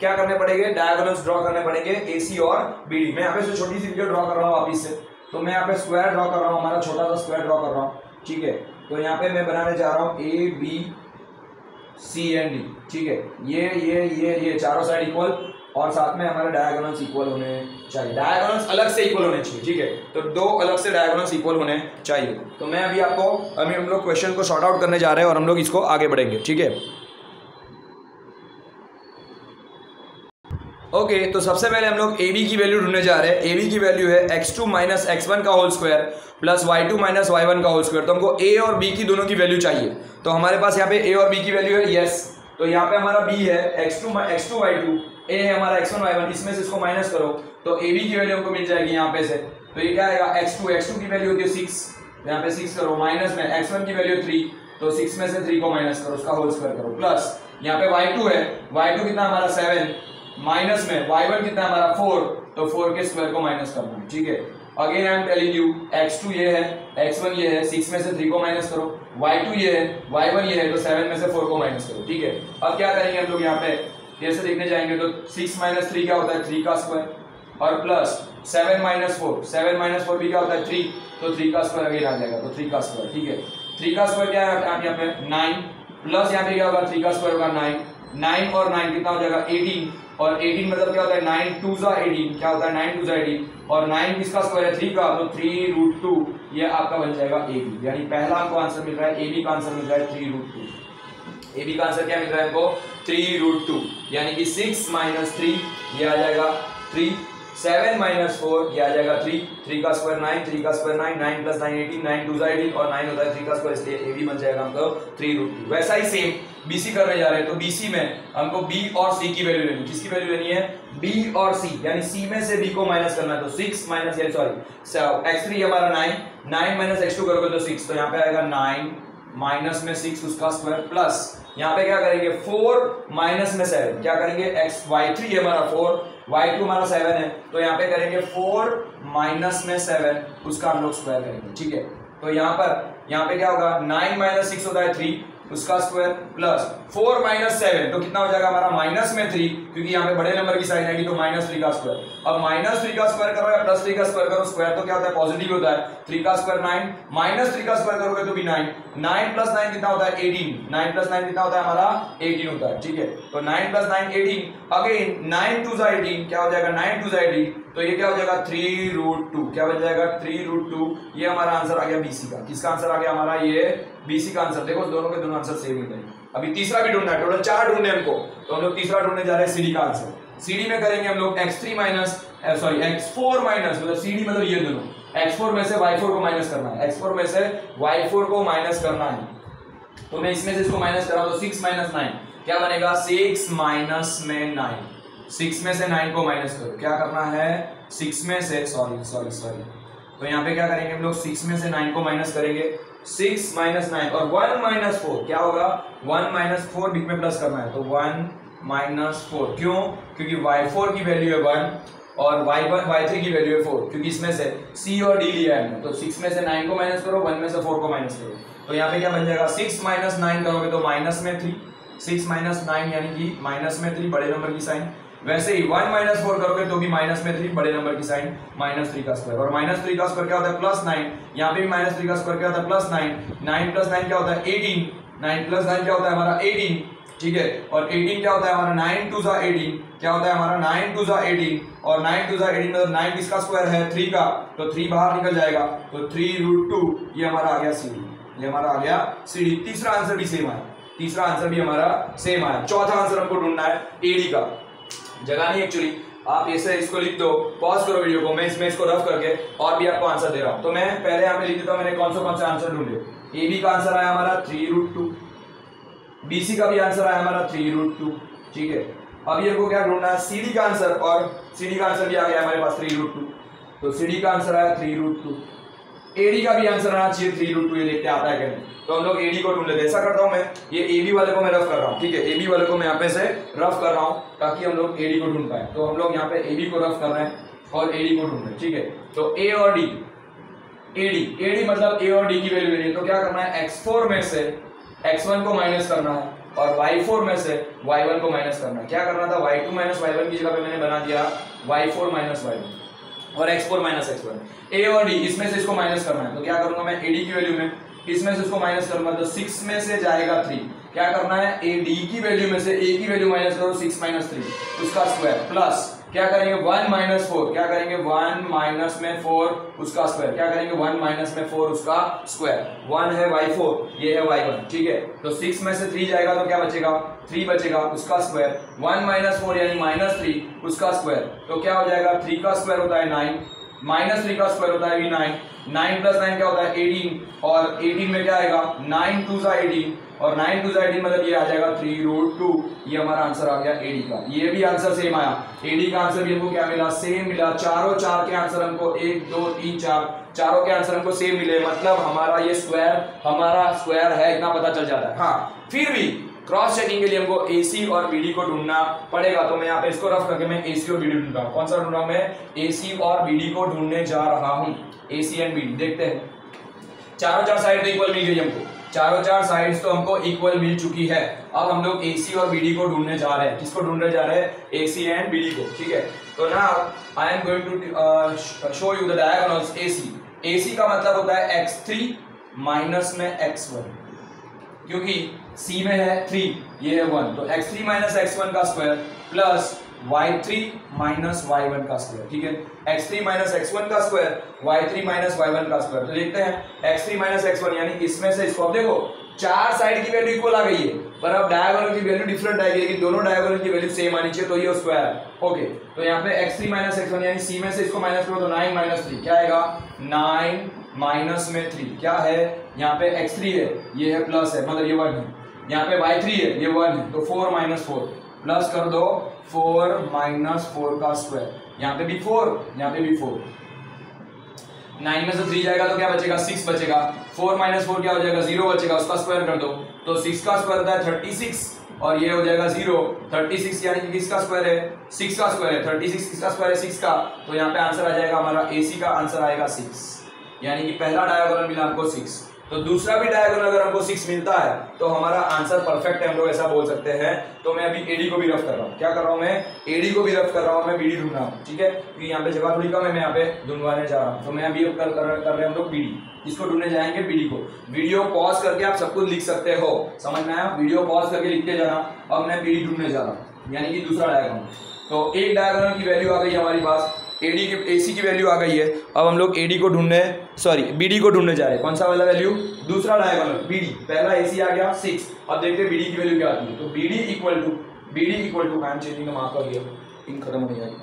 क्या करने पड़ेंगे, डायगोनल्स ड्रॉ करने पड़ेंगे, ए सी और बी डी। मैं यहाँ पे छोटी सी वीडियो ड्रॉ कर रहा हूँ वापिस से, तो मैं यहाँ पे स्क्वायर ड्रॉ कर रहा हूँ, हमारा छोटा सा स्क्वायर ड्रॉ कर रहा हूँ, ठीक है। तो यहाँ पे मैं बनाने जा रहा हूँ A B C and D, ठीक है। ये चारों साइड इक्वल और साथ में हमारे डायगोनल्स इक्वल होने चाहिए, डायगोनल्स अलग से इक्वल होने चाहिए, ठीक है। तो दो अलग से डायगोनल्स इक्वल होने चाहिए। तो मैं अभी हम लोग क्वेश्चन को सॉर्ट आउट करने जा रहे हैं और हम लोग इसको आगे बढ़ेंगे, ठीक है। ओके तो सबसे पहले हम लोग ए बी की वैल्यू ढूंढने जा रहे हैं। ए बी की वैल्यू है x2 माइनस x1 का whole square plus y2 minus y1 का होल स्क्वायर। तो हमको a और b की दोनों की वैल्यू चाहिए। तो हमारे पास यहाँ पे a और b की वैल्यू है, यस। तो यहाँ पे हमारा b है x2 y2, a है हमारा x1 y1, इसमें से इसको माइनस करो तो a b की वैल्यू हमको मिल जाएगी यहाँ पे से। तो ये क्या आएगा, x2 की वैल्यू होती है 6, यहाँ पे 6 करो, माइनस में x1 की वैल्यू 3, तो 6 में से 3 को माइनस करो, उसका होल स्क्वायर करो, प्लस यहाँ पे y2 है, y2 कितना हमारा 7, माइनस में y1 कितना हमारा 4, तो 4 के स्क्वायर को माइनस करना है, ठीक है। Again I am telling you, x2 ये है, x1 ये है, 6 में से 3 को माइनस करो, y2 ये है, y1 ये है, तो 7 में से 4 को माइनस करो, ठीक है। अब क्या करेंगे हम लोग यहाँ पे कैसे देखने जाएंगे, तो 6 माइनस 3 क्या होता है 3 का स्क्वायर, और प्लस 7 माइनस 4 भी क्या होता है 3, तो 3 का स्क्वायर अगेन आ जाएगा, तो 3 का स्क्वायर, ठीक है। 3 का स्क्वायर क्या है यहाँ पे 9, प्लस यहाँ पे क्या होगा 3 का स्क्वायर होगा 9 और 9 कितना हो जाएगा 18, और 18 मतलब क्या होता है 9 2 जा 18, क्या होता है 9 2 जा 18, और 9 किसका स्क्वायर है 3 का, तो 3√2, ये आपका बन जाएगा ए बी। यानी पहला हमको आंसर मिल रहा है, ए बी का आंसर मिल रहा है 3√2। ए बी का आंसर क्या मिल रहा है हमको 3√2, यानी कि 6 माइनस 3 ये आ जाएगा 3, 7 माइनस 4 ये आ जाएगा 3, 3 का स्क्वायर 9, 3 का स्क्वायर 9, 9 प्लस 9 18, 9 2 जा 18 और 9 होता है 3 का स्क्वायर, इसलिए ए बी बन जाएगा हमको 3√2। वैसा ही सेम बीसी करने जा रहे हैं, तो बीसी में हमको बी और सी की वैल्यू लेनी, किसकी वैल्यू लेनी है बी और सी, यानी सी में से बी को माइनस करना है। तो 6 माइनस x3 हमारा 9 माइनस x2 करोगे तो 6, तो यहाँ पे आएगा 9 माइनस में 6 उसका स्क्वायर, प्लस यहाँ पे क्या करेंगे 4 माइनस में 7, क्या करेंगे y3 हमारा 4, y2 हमारा 7 है, तो यहाँ पे करेंगे 4 माइनस में 7 उसका हम लोग स्क्वायर करेंगे, ठीक है। तो यहाँ पे क्या होगा 9 माइनस 6 होता है 3 उसका स्क्वायर, प्लस 4 माइनस 7, तो कितना हो जाएगा हमारा माइनस में 3, क्योंकि यहाँ पे बड़े नंबर की साइन आएगी, तो -3 का स्क्वायर। अब -3 का स्क्वायर करो या +3 का स्क्वायर करो, स्क्वायर तो क्या होता है पॉजिटिव होता है, 3 का स्क्वायर 9, -3 का स्क्वायर करोगे तो भी 9, 9 प्लस 9 कितना होता है 18, 9 प्लस 9 कितना होता है हमारा 18 होता है, ठीक है। तो 9 प्लस 9 18, अगेन 9 2 जा 18, क्या हो जाएगा 9 2 जा 18, तो ये क्या हो जाएगा 3√2, क्या बन जाएगा 3√2। ये हमारा आंसर आ गया बीसी का। किसका आंसर आ गया हमारा, ये बीसी का आंसर। देखो दोनों के दोनों आंसर सेम ही है। अभी तीसरा भी ढूंढना है, टोटल 4 ढूंढने हमको, तो हम लोग तीसरा ढूंढने जा रहे हैं सीडी का आंसर। सीडी में करेंगे हम लोग x4 माइनस मतलब सीडी मतलब ये दोनों, x4 में से y4 को माइनस करना है, x4 में से y4 को माइनस करना है। तो मैं इसमें से इसको माइनस कर रहा हूं, तो 6 माइनस 9 क्या बनेगा 6 माइनस में 9, 6 में से 9 को माइनस करो, क्या करना है 6 में से सॉरी तो यहाँ पे क्या करेंगे हम लोग 6 में से 9 को माइनस करेंगे, 6 माइनस 9 और 1 माइनस 4 क्या होगा, 1 माइनस 4 बीच में प्लस करना है तो 1 माइनस 4। क्यों, क्योंकि y4 की वैल्यू है 1 और y1 y3 की वैल्यू है 4, क्योंकि इसमें से c और d लिया है हमने। तो 6 में से 9 को माइनस करो, 1 में से 4 को माइनस करो, तो यहाँ पे क्या बन जाएगा, 6 माइनस 9 करोगे तो माइनस में 3, 6 माइनस 9 यानी कि माइनस में 3 बड़े नंबर की साइन। वैसे ही 1 माइनस 4 करोगे तो भी माइनस में 3 बड़े नंबर की साइन, माइनस 3 का स्क्वायर। और माइनस 3 का स्क्वायर क्या होता है, प्लस 9। यहाँ पे भी माइनस 3 का स्क्वायर क्या होता है, प्लस 9। 9 प्लस 9 क्या होता है, 18। 9 प्लस 9 क्या होता है हमारा, 18। ठीक है, और 18 क्या होता है हमारा, 9 2 18 क्या होता है हमारा, 9 2 18। और 9 2 18 मतलब 9 किसका स्क्वायर है, 3 का, तो 3 बाहर निकल जाएगा तो 3√2 ये हमारा आ गया CD, ये हमारा आ गया CD। तीसरा आंसर भी सेम आया, तीसरा आंसर भी हमारा सेम आया। चौथा आंसर हमको ढूंढना है AD का, जगह नहीं एक्चुअली, आप ऐसे इसको लिख दो, पॉज करो वीडियो को, मैं इसमें इसको रफ करके और भी आपको आंसर दे रहा हूं। तो मैं पहले यहाँ पे लिख देता हूं मैंने कौन से आंसर ढूंढे। AB का आंसर आया हमारा 3√2, BC का भी आंसर आया हमारा 3√2। ठीक है, अब ये को क्या ढूंढना है, CD का आंसर, और CD का आंसर भी आ गया हमारे पास 3√2, तो CD का आंसर आया 3√2। AD का भी आंसर आना चाहिए 3√2, ये देखते आता है क्या नहीं। तो हम लोग AD को ढूंढ लेते हैं। ऐसा करता हूं मैं, ये AB वाले को मैं रफ कर रहा हूं, ठीक है, AB वाले को मैं यहाँ पे से रफ कर रहा हूं ताकि हम लोग AD को ढूंढ पाए। तो हम लोग यहाँ पे AB को रफ कर रहे हैं और AD को ढूंढ रहे हैं। ठीक है, तो A और D, AD मतलब A और D की वैल्यू लेनी है, तो क्या करना है, x4 में से x1 को माइनस करना है और y4 में से y1 को माइनस करना है। क्या करना था, y2 माइनस y1 की जगह पे मैंने बना दिया y4 माइनस y1 और x4 माइनस x1। A और D इसमें से इसको माइनस करना है, तो क्या करूंगा मैं, AD की वैल्यू में इसमें से इसको माइनस करूंगा तो 6 में से जाएगा 3। क्या करना है, AD की वैल्यू में से A की वैल्यू माइनस करो, 6 माइनस 3 उसका स्क्वायर, प्लस क्या करेंगे 1 माइनस 4, क्या करेंगे 1 माइनस में 4 उसका स्क्वायर, क्या करेंगे 1 माइनस में 4 उसका स्क्वायर। 1 है y4, ये है y1। ठीक है, तो 6 में से 3 जाएगा तो क्या बचेगा, 3 बचेगा उसका स्क्वायर। 1 माइनस 4 यानी माइनस 3 उसका स्क्वायर, तो क्या हो जाएगा, 3 का स्क्वायर होता है 9, माइनस 3 का स्क्वायर होता है भी 9, 9 प्लस 9 क्या होता है 18, और 18 में क्या आएगा 9 2 18, और 9 2 18 मतलब ये आ जाएगा 3√2। ये हमारा आंसर आ गया AD का। ये भी आंसर सेम आया, AD का आंसर भी हमको क्या मिला, सेम मिला। चारों चार के आंसर हमको 1 2 3 4 चारों के आंसर हमको सेम मिले, मतलब हमारा ये स्क्वायर हमारा स्क्वायर है, इतना पता चल जाता है। हाँ, फिर भी क्रॉस चेकिंग के लिए हमको AC और BD को ढूंढना पड़ेगा, तो मैं यहाँ पे इसको रफ करके मैं AC और BD ढूंढ रहा हूँ। कौन सा ढूंढ रहा हूँ मैं, AC और BD को ढूंढने जा रहा हूँ। AC एंड BD देखते हैं, चारों चार साइड तो इक्वल मिल गई हमको, चारों चार साइड्स तो हमको इक्वल मिल चुकी है। अब हम लोग AC और BD को ढूंढने जा रहे हैं। किसको ढूंढने जा रहे हैं, AC एंड BD को। ठीक है, तो now I am going to show you the diagonals AC का मतलब होता है x3 माइनस में x1, क्योंकि C में है 3, ये है 1, तो x3 माइनस x1 का square plus y3 minus y1 का स्क्वायर। ठीक है, x3 माइनस x1 का स्क्वायर, y3 माइनस y1 का स्क्वायर। तो देखते हैं x3 माइनस x1 यानी इसमें से इसको, अब देखो चार साइड की वैल्यू इक्वल आ गई है, पर अब डायगोनल की वैल्यू डिफरेंट आएगी, लेकिन दोनों डायगोनल की वैल्यू सेम आनी चाहिए, तो ये स्क्वायर है। ओके, तो यहाँ पे x3 माइनस x1 यानी C में से इसको माइनस करो तो 9 माइनस 3 क्या आएगा, 9 माइनस में 3 क्या है, यहाँ पे x3 है, ये है प्लस है, मतलब ये 1 है, यहाँ पे y3 है, ये 1 है, तो 4 माइनस 4 प्लस कर दो 4 माइनस 4 का स्क्वायर, यहाँ पे भी 4, यहाँ पे भी 4, 9 में से 3 जाएगा तो क्या बचेगा, 6 बचेगा, 4 माइनस 4 क्या हो जाएगा, 0 बचेगा, उसका स्क्वायर कर दो, तो 6 का स्क्वायर होता है 36 और ये हो जाएगा 0। 36 यानी कि किसका स्क्वायर है, 6 का स्क्वायर है, 36 किसका स्क्वायर है, 6 का, तो यहाँ पे आंसर आ जाएगा हमारा AC का आंसर आएगा 6, यानी कि पहला डायगोनल मिला हमको 6, तो दूसरा भी डायगोनल अगर हमको 6 मिलता है तो हमारा आंसर परफेक्ट है, हम लोग ऐसा बोल सकते हैं। तो मैं अभी AD को भी रफ कर रहा हूँ, क्या कर रहा हूँ मैं, AD को भी रफ कर रहा हूँ, मैं BD ढूंढ रहा हूँ। ठीक है, क्योंकि यहाँ पे जगह थोड़ी कम है, मैं यहाँ पे ढूंढवाने जा रहा हूँ, तो मैं अभी कर रहे हैं हम लोग BD, इसको ढूंढने जाएंगे BD को। वीडियो पॉज करके आप सब कुछ लिख सकते हो, समझ में आया, वीडियो पॉज करके लिखते जाना। अब मैं BD ढूंढने जा रहा हूँ, यानी कि दूसरा डायगोनल। तो एक डायगोनल की वैल्यू आ गई हमारे पास, AC की वैल्यू आ गई है। अब हम लोग BD को ढूंढने जा रहे हैं। कौन सा वाला वैल्यू, दूसरा डायगोनल BD, पहला AC आ गया 6, अब देखते हैं BD की वैल्यू क्या आती है। तो BD equal to I am changing the marker here, इन खत्म हो जाएगी।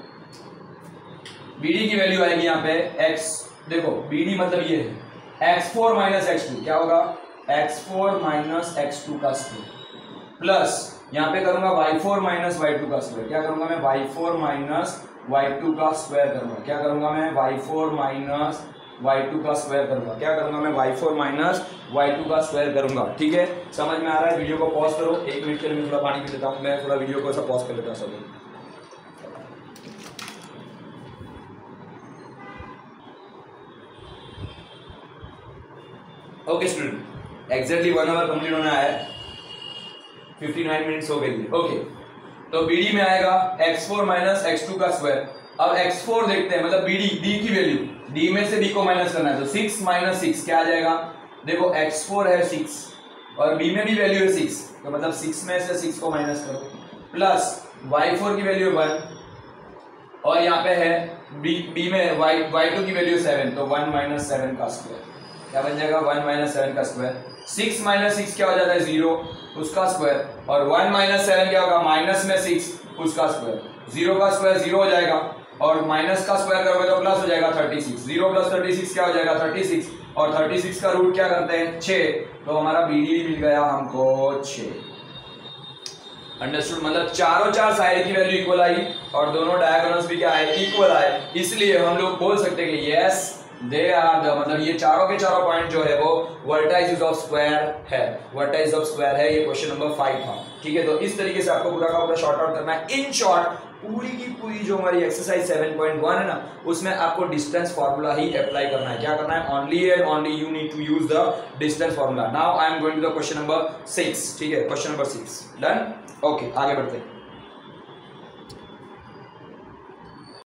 BD की वैल्यू आएगी यहाँ पे x, देखो BD मतलब ये है x4 माइनस x2, क्या होगा x4 माइनस x2 का स्क्वायर, प्लस यहाँ पे करूंगा y4 माइनस y2 का स्क्वायर, क्या करूंगा मैं y4 माइनस y2 का स्क्वायर करूंगा, क्या करूंगा मैं y4 माइनस y2 का स्क्वायर करूंगा। क्या करूंगा मैं? y4 माइनस y2 का स्क्वायर करूंगा। ठीक है, समझ में आ रहा है? वीडियो को पॉज करो, 1 मिनट के लिए मैं थोड़ा पानी पी लेता हूँ, मैं थोड़ा वीडियो को ऐसा पॉज कर लेता हूँ सब। Okay student, exactly 1 hour complete होना है, 59 मिनट्स हो गई। ओके, तो BD में आएगा x4 माइनस x2 का स्क्वायर। अब x4 देखते हैं, मतलब BD D की वैल्यू, D में से B को माइनस करना है, तो 6 माइनस 6 क्या आ जाएगा? देखो x4 है 6 और B में भी वैल्यू है 6, तो मतलब 6 में से 6 को माइनस करो, प्लस y4 की वैल्यू 1 और यहाँ पे है B में y2 की वैल्यू 7, तो 1 माइनस 7 का स्क्वायर क्या बन जाएगा? 1 माइनस 7 का स्क्वायर। 6 माइनस 6 क्या हो जाता है? 0, उसका स्क्वायर, और 1 माइनस 7 क्या होगा? माइनस में 6 उसका स्क्वायर। 0 का स्क्वायर 0 हो जाएगा और माइनस का स्क्वायर करोगे तो प्लस हो जाएगा 36। 0 प्लस 36 क्या हो जाएगा? 36, और 36 का रूट क्या करते हैं? 6, तो हमारा BD मिल गया हमको 6। अंडरस्टूड? मतलब चारों चार साइड की वैल्यू इक्वल आई और दोनों डायगोनल्स भी क्या है? इक्वल आए, इसलिए हम लोग बोल सकते हैं कि यस दे आर द, मतलब ये चारों के चारों पॉइंट जो है वो वर्टाइसेस ऑफ स्क्वायर है, वर्टाइस ऑफ स्क्वायर है। ये क्वेश्चन नंबर 5 था। ठीक है, तो इस तरीके से आपको पूरा का पूरा शॉर्ट आउट करना है। इन शॉर्ट पूरी की पूरी जो हमारी एक्सरसाइज 7.1 है ना, उसमें आपको डिस्टेंस फार्मूला ही अप्लाई करना है। क्या करना है? Only and only you need to use the distance formula. Now I am going to the question number 6। ठीक है, क्वेश्चन नंबर 6 डन। ओके, आगे बढ़ते हैं।